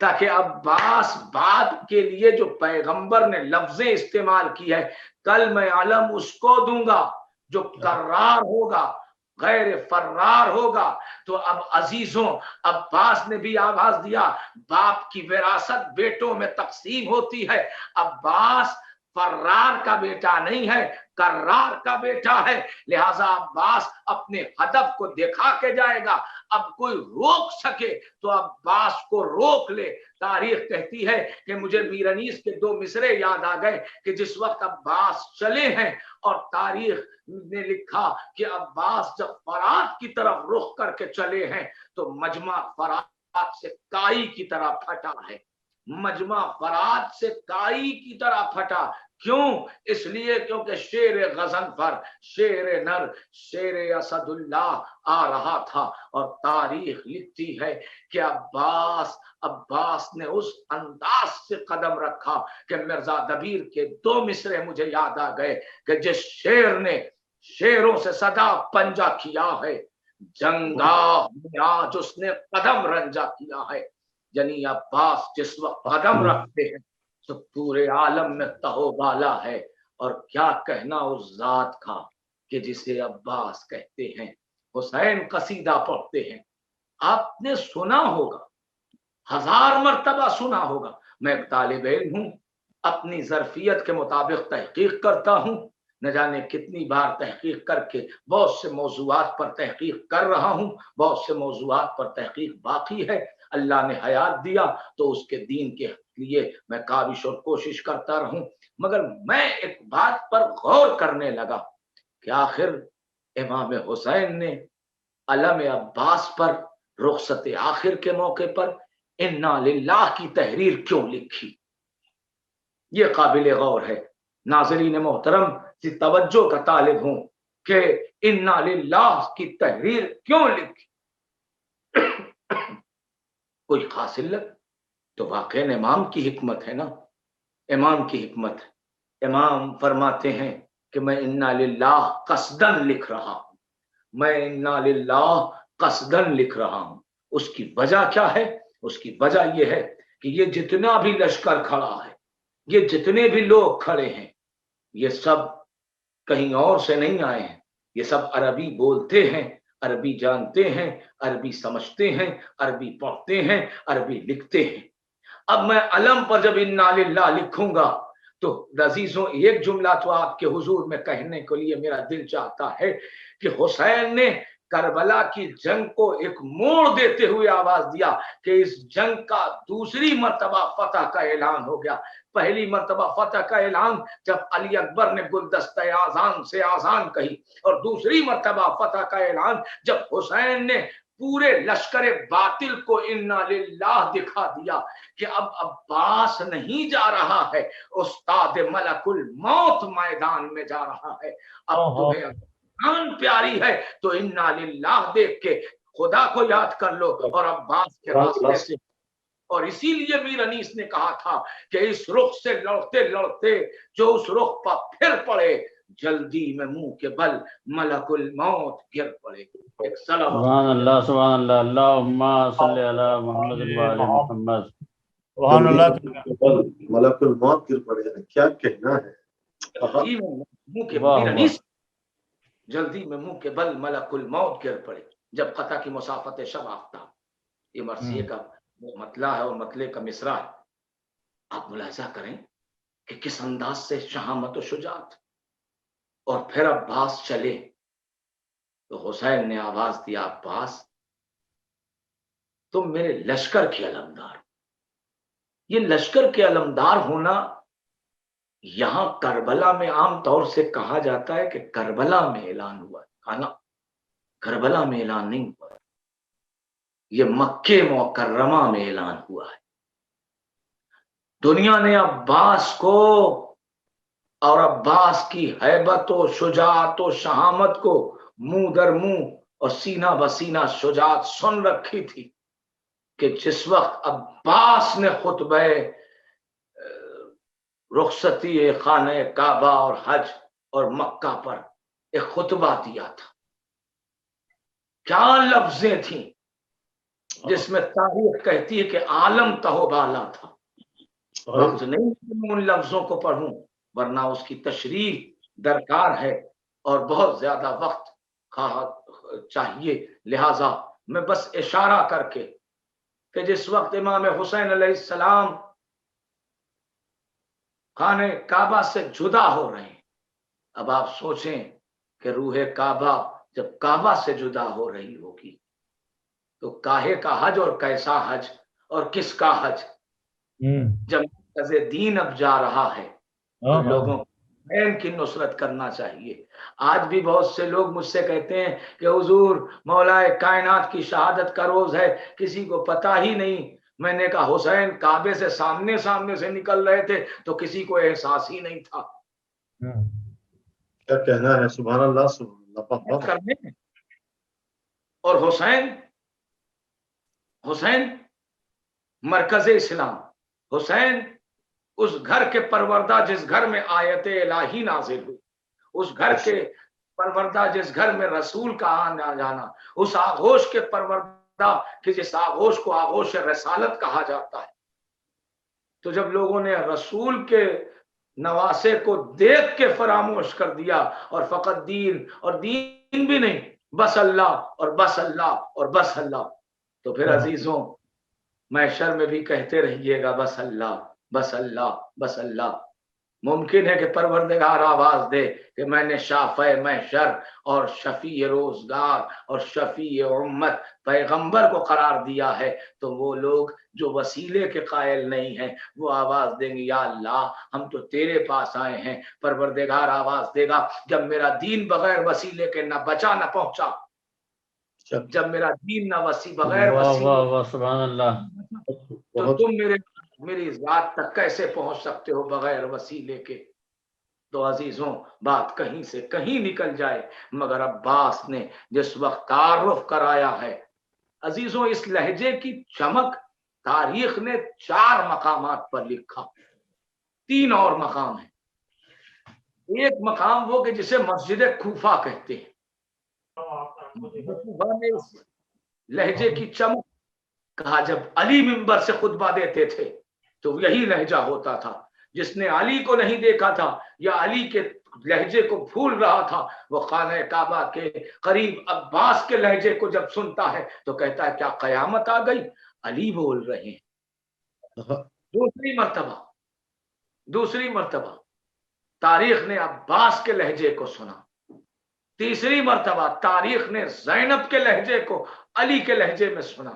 تاکہ عباس بات کے لیے جو پیغمبر نے لفظیں استعمال کی ہے، کل میں علم اس کو دوں گا جو قرار ہوگا، غیر فرار ہوگا۔ تو اب عزیزوں، عباس نے بھی آواز دیا، باپ کی وراثت بیٹوں میں تقسیم ہوتی ہے۔ عباس فرار کا بیٹا نہیں ہے، قرار کا بیٹا ہے، لہذا عباس اپنے ہدف کو دکھا کے جائے گا۔ اب کوئی روک سکے تو عباس کو روک لے۔ تاریخ کہتی ہے کہ مجھے میر انیس کے 2 مصرے یاد آ گئے کہ جس وقت عباس چلے ہیں اور تاریخ نے لکھا کہ عباس جب فرات کی طرف رخ کر کے چلے ہیں تو مجمع فرات سے کائی کی طرح پھٹا ہے۔ مجمع فرات سے کائی کی طرح پھٹا، کیوں؟ اس لیے کیونکہ شیر غضنفر، شیر نر، شیر اسد اللہ آ رہا تھا۔ اور تاریخ لکھتی ہے کہ عباس نے اس انداز سے قدم رکھا کہ مرزا دبیر کے 2 مصرے مجھے یاد آ گئے کہ جس شیر نے شیروں سے صدا پنجا کیا ہے، جنگاہ میں آج اس نے قدم رنجا کیا ہے۔ یعنی عباس جس وقت قدم رکھتے ہیں تو پورے عالم میں تہو بالا ہے۔ اور کیا کہنا اس ذات کا کہ جسے عباس کہتے ہیں۔ حسین قصیدہ پڑھتے ہیں، آپ نے سنا ہوگا، 1000 مرتبہ سنا ہوگا۔ میں ایک طالب علم ہوں، اپنی ظرفیت کے مطابق تحقیق کرتا ہوں، نہ جانے کتنی بار تحقیق کر کے بہت سے موضوعات پر تحقیق کر رہا ہوں، بہت سے موضوعات پر تحقیق باقی ہے۔ اللہ نے حیات دیا تو اس کے دین کے لیے میں کاوش اور کوشش کرتا رہوں۔ مگر میں ایک بات پر غور کرنے لگا کہ آخر امام حسین نے علم عباس پر رخصت آخر کے موقع پر انا للہ کی تحریر کیوں لکھی؟ یہ قابل غور ہے۔ ناظرین محترم سے توجہ کا طالب ہوں کہ انا للہ کی تحریر کیوں لکھی؟ کوئی خاص علت؟ تو واقعی امام کی حکمت ہے نا، امام کی حکمت ہے۔ امام فرماتے ہیں کہ میں انا للہ قصدن لکھ رہا ہوں، میں انا للہ قصدن لکھ رہا ہوں۔ اس کی وجہ کیا ہے؟ اس کی وجہ یہ ہے کہ یہ جتنا بھی لشکر کھڑا ہے، یہ جتنے بھی لوگ کھڑے ہیں، یہ سب کہیں اور سے نہیں آئے ہیں، یہ سب عربی بولتے ہیں، عربی جانتے ہیں، عربی سمجھتے ہیں، عربی پڑھتے ہیں، عربی لکھتے ہیں۔ اب میں علم پر جب انا للہ لکھوں گا تو عزیزوں ایک جملہ تو آپ کے حضور میں کہنے کے لیے میرا دل چاہتا ہے کہ حسین نے کربلا کی جنگ کو ایک موڑ دیتے ہوئے آواز دیا کہ اس جنگ کا دوسری مرتبہ فتح کا اعلان ہو گیا۔ پہلی مرتبہ فتح کا اعلان جب علی اکبر نے گلدستہ آذان سے آذان کہی، اور دوسری مرتبہ فتح کا اعلان جب حسین نے پورے لشکر باطل کو انا للہ دکھا دیا کہ اب عباس نہیں جا رہا ہے، استاد ملک الموت میدان میں جا رہا ہے۔ اب تمہیں جان پیاری ہے تو انا للہ دیکھ کے خدا کو یاد کر لو اور عباس کے راستے سے۔ اور اسی لیے میر انیس نے کہا تھا کہ اس رخ سے لڑتے لڑتے جو اس رخ پر پھر پڑے، جلدی میں منہ کے بل ملک الموت گر پڑے۔ ایک سبحان اللہ سبحان اللہ، اللہم صلی علی محمد و علی محمد۔ سبحان اللہ، ملک الموت گر پڑے، کیا کہنا ہے۔ جلدی میں منہ کے بل ملک الموت گر پڑے جب فتح کی مسافت شب آفتاب۔ یہ مرثیے کا مطلع ہے اور مطلع کا مصرع ہے۔ آپ ملاحظہ کریں کہ کس انداز سے شہامت و شجاعت۔ اور پھر عباس چلے تو حسین نے آواز دیا، عباس تم میرے لشکر کے علمدار۔ یہ لشکر کے علمدار ہونا یہاں کربلا میں عام طور سے کہا جاتا ہے کہ کربلا میں اعلان ہوا ہے، کربلا میں اعلان نہیں ہوا، یہ مکے مکرمہ میں اعلان ہوا ہے۔ دنیا نے عباس کو اور عباس کی ہیبت و شجاعت و شہامت کو منہ در منہ اور سینہ بسینہ شجاعت سن رکھی تھی کہ جس وقت عباس نے خطبہ رخصتی خانہ کعبہ اور حج اور مکہ پر ایک خطبہ دیا تھا، کیا لفظیں تھیں جس میں تاریخ کہتی ہے کہ عالم تہو بالا تھا۔ وقت نہیں کہ ان لفظوں کو پڑھوں ورنہ اس کی تشریح درکار ہے اور بہت زیادہ وقت چاہیے، لہذا میں بس اشارہ کر کے کہ جس وقت امام حسین علیہ السلام خانہ کعبہ سے جدا ہو رہے ہیں، اب آپ سوچیں کہ روح کعبہ جب کعبہ سے جدا ہو رہی ہوگی تو کاہے کا حج اور کیسا حج اور کس کا حج؟ جب مرکز دین اب جا رہا ہے تو لوگوں کو کی نصرت کرنا چاہیے۔ آج بھی بہت سے لوگ مجھ سے کہتے ہیں کہ حضور مولا کائنات کی شہادت کا روز ہے، کسی کو پتا ہی نہیں۔ میں نے کہا حسین کعبے سے سامنے سے نکل رہے تھے تو کسی کو احساس ہی نہیں تھا۔ کیا کہنا ہے، سبحان اللہ سبحان اللہ۔ اور حسین مرکز اسلام، حسین اس گھر کے پروردہ جس گھر میں آیت الہی نازل ہوئی، اس گھر کے پروردہ جس گھر میں رسول کا آنا جانا، اس آغوش کے پروردہ کہ جس آغوش کو آغوش رسالت کہا جاتا ہے۔ تو جب لوگوں نے رسول کے نواسے کو دیکھ کے فراموش کر دیا اور فقط دین اور دین بھی نہیں، بس اللہ اور بس اللہ اور بس اللہ، تو پھر عزیزوں محشر میں بھی کہتے رہیے گا بس اللہ بس اللہ بس اللہ۔ ممکن ہے کہ پروردگار آواز دے کہ میں نے شافع محشر اور شفیع روزگار اور شفیع امت پیغمبر کو قرار دیا ہے، تو وہ لوگ جو وسیلے کے قائل نہیں ہیں وہ آواز دیں گے یا اللہ ہم تو تیرے پاس آئے ہیں۔ پروردگار آواز دے گا جب میرا دین بغیر وسیلے کے نہ بچا نہ پہنچا، جب میرا دین نہ بغیر وسیلے سبحان اللہ، تو تم میری ذات تک کیسے پہنچ سکتے ہو بغیر وسیلے کے؟ تو عزیزوں بات کہیں سے کہیں نکل جائے، مگر عباس نے جس وقت تعارف کرایا ہے، عزیزوں اس لہجے کی چمک تاریخ نے 4 مقامات پر لکھا، 3 اور مقام ہیں۔ ایک مقام وہ کہ جسے مسجد کوفہ کہتے ہیں، لہجے کی چمک کہا جب علی منبر سے خطبہ دیتے تھے تو یہی لہجہ ہوتا تھا۔ جس نے علی کو نہیں دیکھا تھا یا علی کے لہجے کو بھول رہا تھا، وہ خانہ کعبہ کے قریب عباس کے لہجے کو جب سنتا ہے تو کہتا ہے کیا قیامت آ گئی، علی بول رہے ہیں۔ دوسری مرتبہ تاریخ نے عباس کے لہجے کو سنا، تیسری مرتبہ تاریخ نے زینب کے لہجے کو علی کے لہجے میں سنا،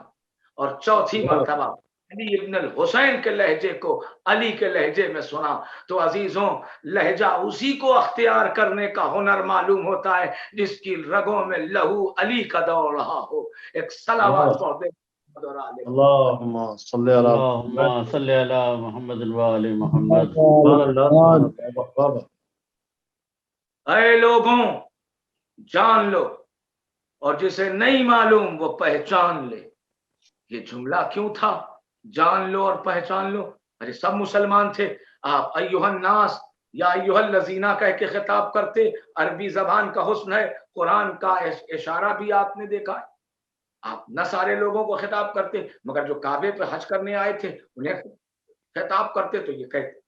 اور چوتھی مرتبہ علی ابن الحسین کے لہجے کو علی کے لہجے میں سنا۔ تو عزیزوں لہجہ اسی کو اختیار کرنے کا ہنر معلوم ہوتا ہے جس کی رگوں میں لہو علی کا دوڑ رہا ہو۔ ایک صلوات پڑھ دے اللہم صلی علی محمد وآل محمد۔ اے لوگوں جان لو، اور جسے نہیں معلوم وہ پہچان لے۔ یہ جملہ کیوں تھا جان لو اور پہچان لو؟ ارے سب مسلمان تھے، آپ ایھا الناس یا ایھا الذین کہہ کے خطاب کرتے۔ عربی زبان کا حسن ہے، قرآن کا اشارہ بھی آپ نے دیکھا ہے، آپ نہ سارے لوگوں کو خطاب کرتے، مگر جو کعبے پہ حج کرنے آئے تھے انہیں خطاب کرتے تو یہ کہتے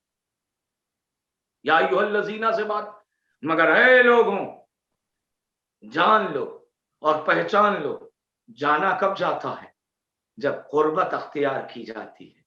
یا ایھا الذین سے بات۔ مگر اے لوگوں جان لو اور پہچان لو۔ جانا کب جاتا ہے؟ جب قربت اختیار کی جاتی ہے۔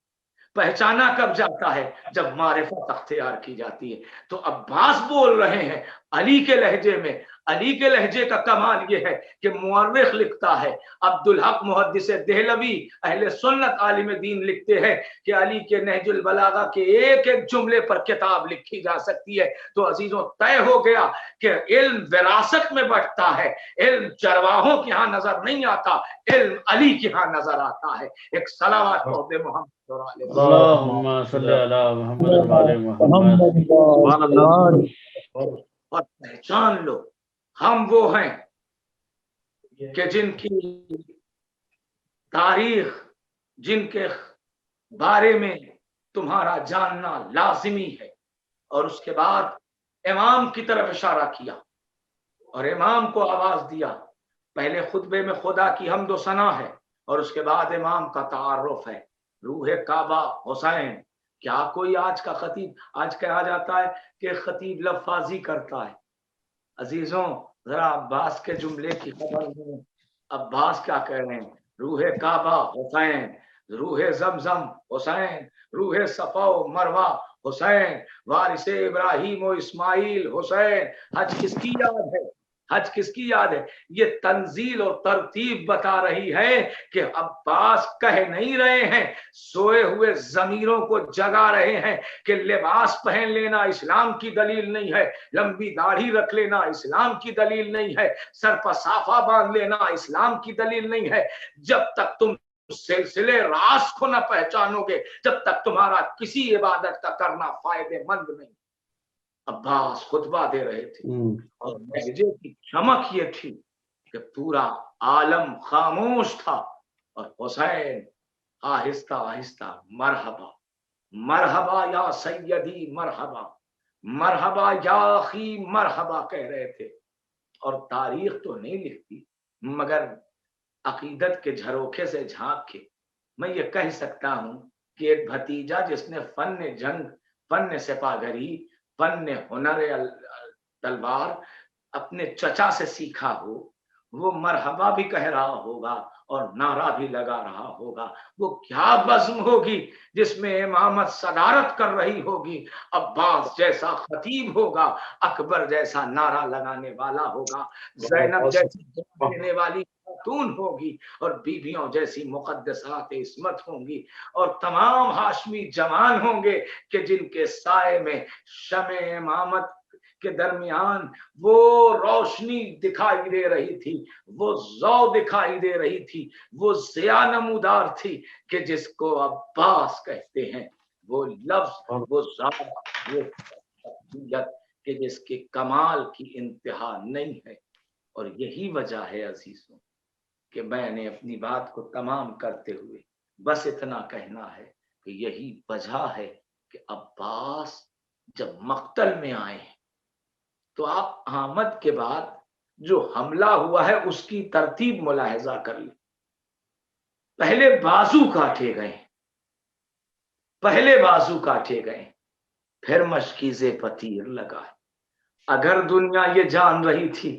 پہچانا کب جاتا ہے؟ جب معرفت اختیار کی جاتی ہے۔ تو عباس بول رہے ہیں علی کے لہجے میں، علی کے لہجے کا کمال یہ ہے کہ مورخ لکھتا ہے، عبدالحق محدث دہلوی اہل سنت عالم دین لکھتے ہیں کہ علی کے نہج البلاغہ کے ایک ایک جملے پر کتاب لکھی جا سکتی ہے۔ تو عزیزوں طے ہو گیا کہ علم وراثت میں بڑھتا ہے، علم چرواہوں کے ہاں نظر نہیں آتا، علم علی کے ہاں نظر آتا ہے۔ ایک صلوات پڑھ دے محمد اللہم صلی علی محمد وعلی محمد۔ اور پہچان لو ہم وہ ہیں کہ جن کی تاریخ، جن کے بارے میں تمہارا جاننا لازمی ہے۔ اور اس کے بعد امام کی طرف اشارہ کیا اور امام کو آواز دیا۔ پہلے خطبے میں خدا کی حمد و ثنا ہے اور اس کے بعد امام کا تعارف ہے، روح کعبہ حسین۔ کیا کوئی آج کا خطیب، آج کہا جاتا ہے کہ خطیب لفاظی کرتا ہے۔ عزیزوں ذرا عباس کے جملے کی خبر لیں، عباس کیا کہہ رہے ہیں؟ روح کعبہ حسین، روح زمزم حسین، روح صفا و مروہ حسین، وارث ابراہیم و اسماعیل حسین۔ حج کس کی یاد ہے؟ حج کس کی یاد ہے؟ یہ تنزیل اور ترتیب بتا رہی ہے کہ عباس کہہ نہیں رہے ہیں، سوئے ہوئے ضمیروں کو جگا رہے ہیں کہ لباس پہن لینا اسلام کی دلیل نہیں ہے، لمبی داڑھی رکھ لینا اسلام کی دلیل نہیں ہے، سر پر صافہ باندھ لینا اسلام کی دلیل نہیں ہے۔ جب تک تم سلسلے راز کو نہ پہچانو گے، جب تک تمہارا کسی عبادت کا کرنا فائدے مند نہیں۔ عباس خطبہ دے رہے تھے اور لہجے کی چمک یہ تھی کہ پورا عالم خاموش تھا اور حسین آہستہ آہستہ مرحبا مرحبا یا سیدی مرحبا مرحبا یا اخی مرحبا کہہ رہے تھے۔ اور تاریخ تو نہیں لکھتی مگر عقیدت کے جھروکے سے جھانک کے میں یہ کہہ سکتا ہوں کہ ایک بھتیجا جس نے فن جنگ، فن سپاہی، فن ہنر تلوار اپنے چچا سے سیکھا ہو، وہ مرحبا بھی کہہ رہا ہوگا اور نعرہ بھی لگا رہا ہوگا۔ وہ کیا بزم ہوگی جس میں امامت صدارت کر رہی ہوگی، عباس جیسا خطیب ہوگا، اکبر جیسا نعرہ لگانے والا ہوگا، زینب جیسی دینے والی خاتون ہوگی اور بیویوں جیسی مقدسات عصمت ہوں گی، اور تمام ہاشمی جوان ہوں گے کہ جن کے سائے میں شمع امامت کے درمیان وہ روشنی دکھائی دے رہی تھی، وہ ضوء دکھائی دے رہی تھی، وہ ضیاء نمودار تھی کہ جس کو عباس کہتے ہیں، وہ لفظ، وہ ذات، وہ شخصیت کہ جس کے کمال کی انتہا نہیں ہے۔ اور یہی وجہ ہے عزیزوں کہ میں نے اپنی بات کو تمام کرتے ہوئے بس اتنا کہنا ہے کہ یہی وجہ ہے کہ عباس جب مقتل میں آئے ہیں تو آپ آمد کے بعد جو حملہ ہوا ہے اس کی ترتیب ملاحظہ کر لیں۔ پہلے بازو کاٹے گئے، پہلے بازو کاٹے گئے، پھر مشکیزے پر تیر لگائے۔ اگر دنیا یہ جان رہی تھی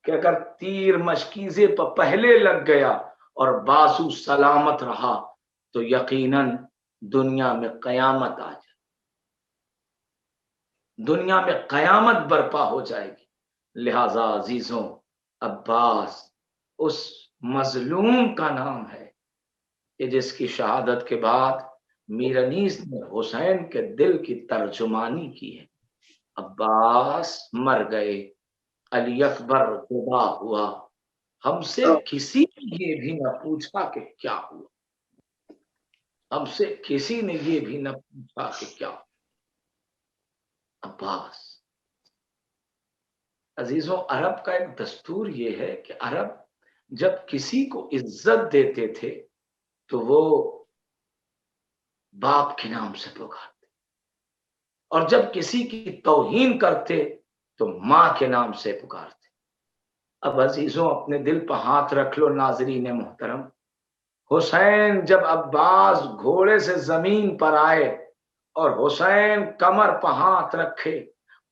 کہ اگر تیر مشکیزے پر پہلے لگ گیا اور بازو سلامت رہا تو یقیناً دنیا میں قیامت آ جائے، دنیا میں قیامت برپا ہو جائے گی۔ لہذا عزیزوں عباس اس مظلوم کا نام ہے کہ جس کی شہادت کے بعد میر انیس نے حسین کے دل کی ترجمانی کی ہے۔ عباس مر گئے، علی اکبر جدا ہوا، ہم سے کسی نے یہ بھی نہ پوچھا کہ کیا ہوا، ہم سے کسی نے یہ بھی نہ پوچھا کہ کیا ہوا۔ عباس عزیزوں عرب کا ایک دستور یہ ہے کہ عرب جب کسی کو عزت دیتے تھے تو وہ باپ کے نام سے پکارتے، اور جب کسی کی توہین کرتے تو ماں کے نام سے پکارتے۔ اب عزیزوں اپنے دل پر ہاتھ رکھ لو ناظرین محترم، حسین جب عباس گھوڑے سے زمین پر آئے اور حسین کمر پر ہاتھ رکھے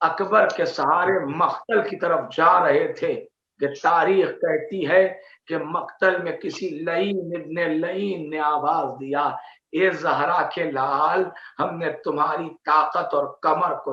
اکبر کے سہارے مقتل کی طرف جا رہے تھے کہ تاریخ کہتی ہے کہ مقتل میں کسی لعین ابن لعین نے آواز دیا، اے زہرا کے لال، ہم نے تمہاری طاقت اور کمر کو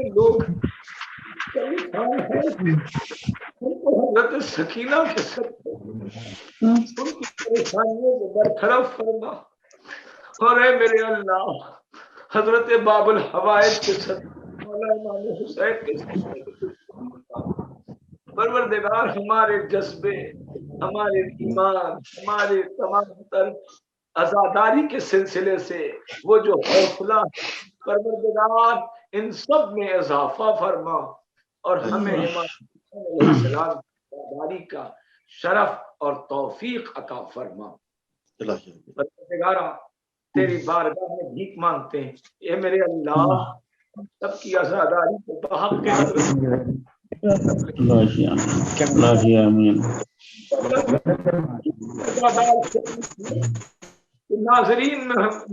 اتنے لوگ حضرت سکینہ کے ساتھ ان کی پریشانیوں کو برطرف فرما، اور اے میرے اللہ حضرت باب الحوائج کے ساتھ مولا امام حسین کے ساتھ پروردگار ہمارے جذبے، ہمارے ایمان، ہمارے تمام تر عزاداری کے سلسلے سے وہ جو حوصلہ، پروردگار ان سب میں اضافہ فرما اور ہمیں امام حسین علیہ السلام کی عزاداری کا شرف اور توفیق عطا فرما۔ پروردگارا تیری بارگاہ میں بھیک مانگتے ہیں، اے میرے اللہ ہم سب کی عزاداری کو بحق کے حضرت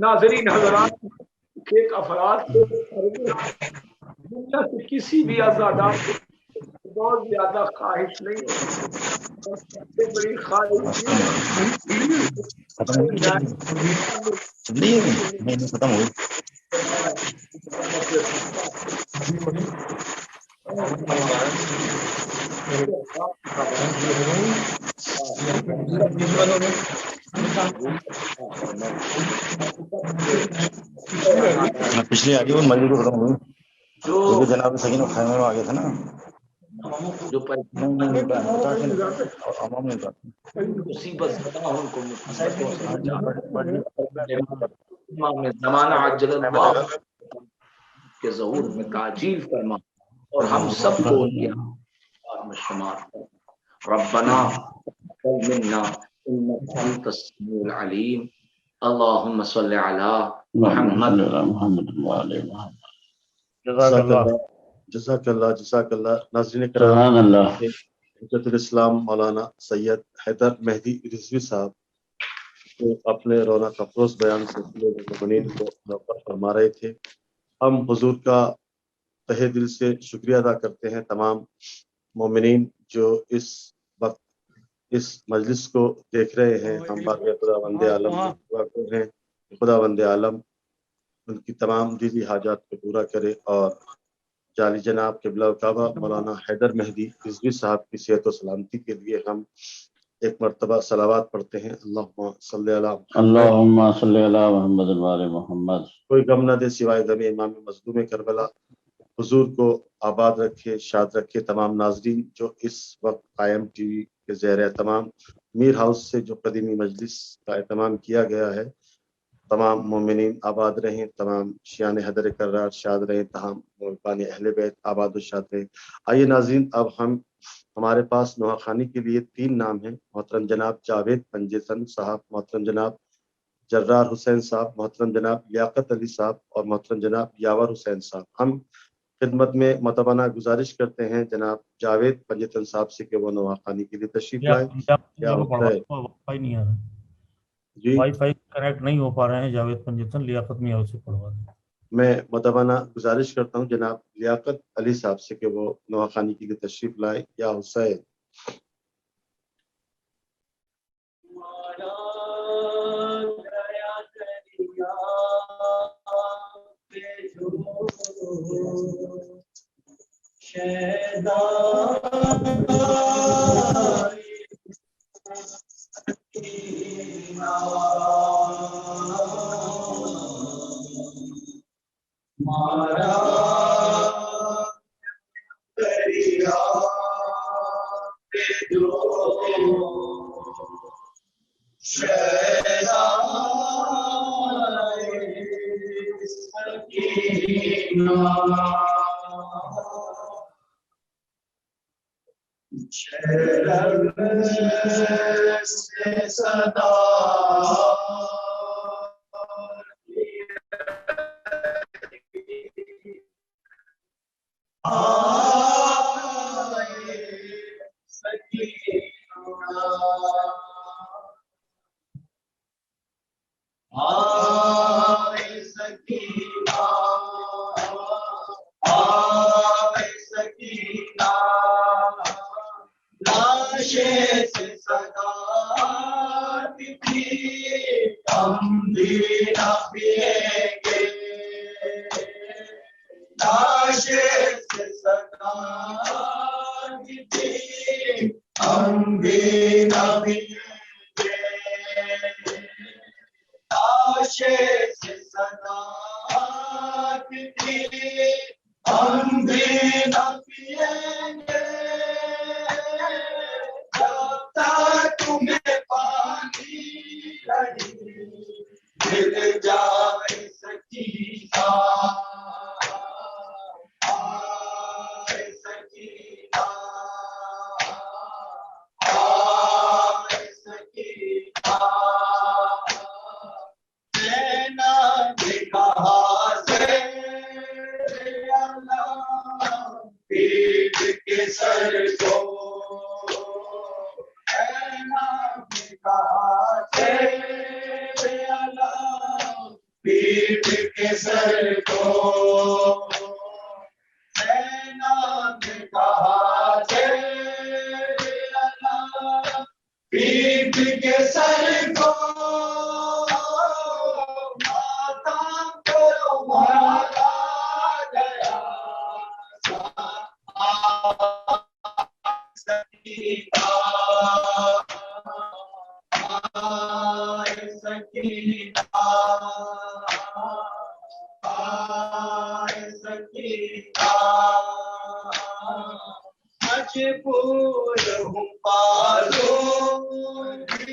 ناظرین حضرات ایک افراد کو دنیا سے کسی بھی عزادار کو بہت زیادہ خواہش نہیں ہوتی، سب سے بڑی خواہش ختم ہوئی پچھلی آ گئی مرضی کو ختم ہوئی جو جناب سکینہ خیمے میں آ گیا تھا نا، جو مصیبت زمانہ عجل اللہ کے ظہور میں تعجیل فرما اور ہم سب کو ان کی میں شمار کر۔ ربنا تقبل منا انك انت السميع العليم، اللهم صل على محمد جزاک اللہ جزاک اللہ۔ ناظرین سبحان کرام، اللہ۔ حجت الاسلام مولانا سید حیدر مہدی رضوی صاحب جو اپنے رونق افروز بیان سے مومنین کو نوبت فرما رہے تھے، ہم حضور کا تہہ دل سے شکریہ ادا کرتے ہیں۔ تمام مومنین جو اس وقت اس مجلس کو دیکھ رہے ہیں، ہم باقی خدا بند عالم دعا کر رہے ہیں خدا بند عالم ان کی تمام دلی حاجات کو پورا کرے، اور جعلی جناب قبلہ کعبہ مولانا حیدر مہدی رضوی صاحب کی صحت و سلامتی کے لیے ہم ایک مرتبہ صلوات پڑھتے ہیں۔ اللہم صلی علی محمد، اللہم صلی علی محمد وعلی محمد۔ کوئی غم نہ دے سوائے غم امام مظلوم کربلا، حضور کو آباد رکھے، شاد رکھے۔ تمام ناظرین جو اس وقت قائم ٹی وی کے زیر اہتمام میر ہاؤس سے جو قدیمی مجلس کا اہتمام کیا گیا ہے، تمام مومنین آباد رہیں، تمام شیان حیدر کرار شاد رہیں، تمام محبان اہل بیت آباد و شاد رہیں۔ آئیے ناظرین، اب ہمارے پاس نوحہ خوانی کے لیے 3 نام ہیں، محترم جناب جاوید پنجیتن صاحب، محترم جناب جرار حسین صاحب، محترم جناب لیاقت علی صاحب اور محترم جناب یاور حسین صاحب۔ ہم خدمت میں متبانہ گزارش کرتے ہیں جناب جاوید پنجیتن صاحب سے کہ وہ نوحہ خوانی کے لیے تشریف لائیں۔ وائی نہیں آ رہا جی، وائی فائی کنیکٹ نہیں ہو پا رہے ہیں۔ جاوید پنجیتن لیاقت میاں سے پڑھوا دیں۔ میں متبانہ گزارش کرتا ہوں جناب لیاقت علی صاحب سے کہ وہ نوحہ خوانی کے لیے تشریف لائیں۔ یا حسین ہم بھی نہ ملتے آشے سے صدا تھی ہم بھی نہ پیئیں گے جب تک تمہیں پانی نہیں مل جائے سکینہ آئے سکینہ آئے سکینہ دینا بھی کہا سے اللہ پیٹ کے سر کو دینا بھی کہا سے اللہ پیٹ کے سر کو دینا بھی کہا سے اللہ پیٹ کے سر کو مجبور ہوں پالو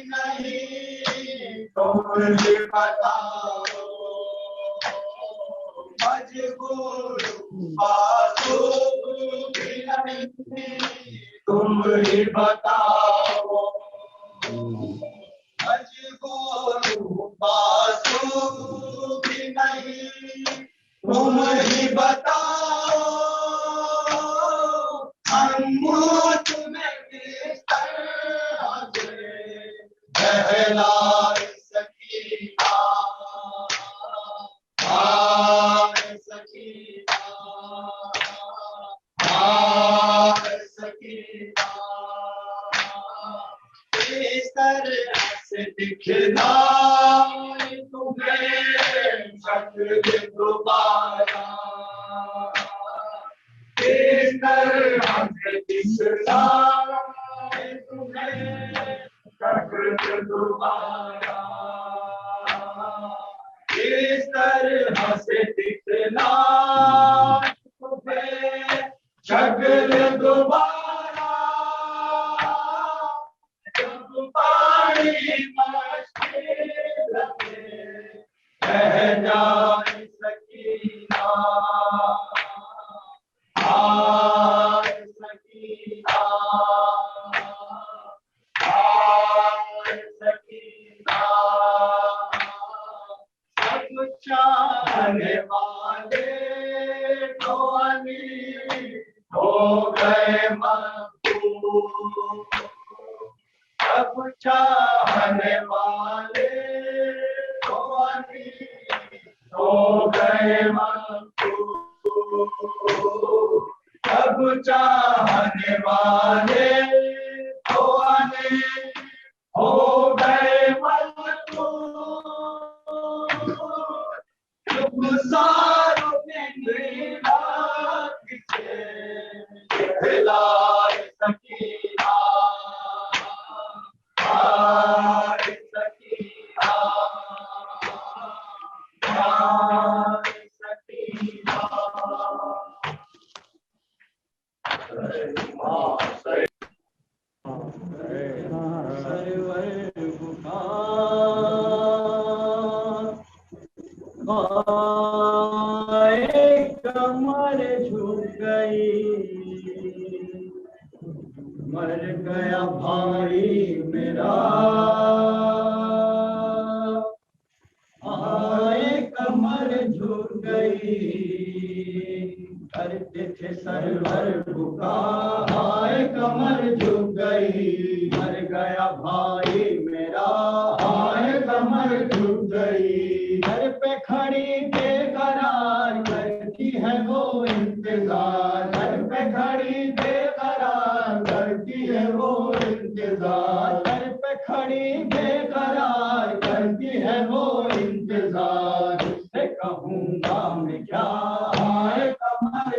نہیں تم ہی بتاؤ مجبور ہوں پالو نہیں تم ہی بتاؤ مجبور ہوں بازو بھی نہیں تم ہی بتاؤ ہم تمہیں کس طرح سے بہلا سکینہ آئے سکینہ آئے سکینہ اس طرح سے دکھنا تمہیں شکل دوبارہ اس طرح سے دکھنا تمہیں شکل دوبارہ اس طرح سے دکھنا تمہیں شکل دوبارہ جب پانی مشکل میں بہ جائے سکینہ آئے سکینہ آئے سکینہ سب چاہنے والے تو امیر ہو گئے مقبول سب چاہنے والے تو امیر ہو گئے مقبول سب چاہنے والے تو امیر ہو گئے مقبول گزاروں میں میرا کسے بہلائے سکینہ آئے سکینہ آئے سکینہ کمر جھک گئی مر گیا بھائی میرا آئے کمر جھک گئی کرتے تھے سرور بکا آئے کمر جھک گئی مر گیا بھائی میرا آئے کمر جھک گئی گھر پہ کھڑی بے قرار کرتی ہے وہ انتظار گھر پہ کھڑی بے قرار کرتی ہے وہ انتظار گھر پہ کھڑی بے قرار کرتی ہے وہ انتظار سے کہوں گا میں کیا آئے کمر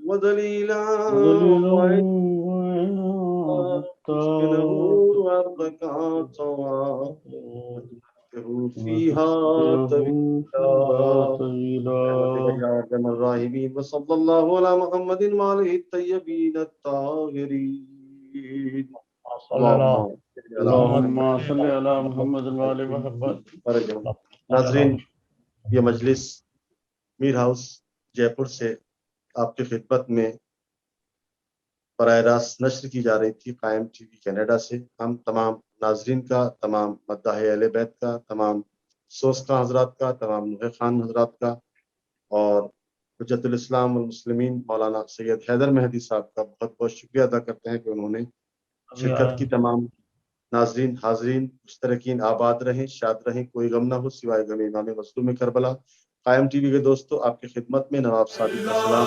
ودليلا وتسكنه أرضك سواء فيها طويلا يا أرحم الراحمين وصلى الله على محمد وآله الطيبين الطاهرين اللهم صل على محمد وآل محمد. ناظرین، یہ مجلس میر ہاؤس جے پور سے آپ کی خدمت میں براہ راست نشر کی جا رہی تھی قائم ٹی وی کینیڈا سے. ہم تمام ناظرین کا، تمام مداح اہل بیت کا، تمام سوسکا حضرات کا، تمام نوح خان حضرات کا اور حجت الاسلام والمسلمین مولانا سید حیدر مہدی صاحب کا بہت بہت شکریہ ادا کرتے ہیں کہ انہوں نے شرکت کی. تمام ناظرین حاضرین مشترکین آباد رہیں، شاد رہیں، کوئی غم نہ ہو سوائے غم امام مظلوم کربلا. قائم ٹی وی کے دوستو، آپ کی خدمت میں نواب صادق کا سلام.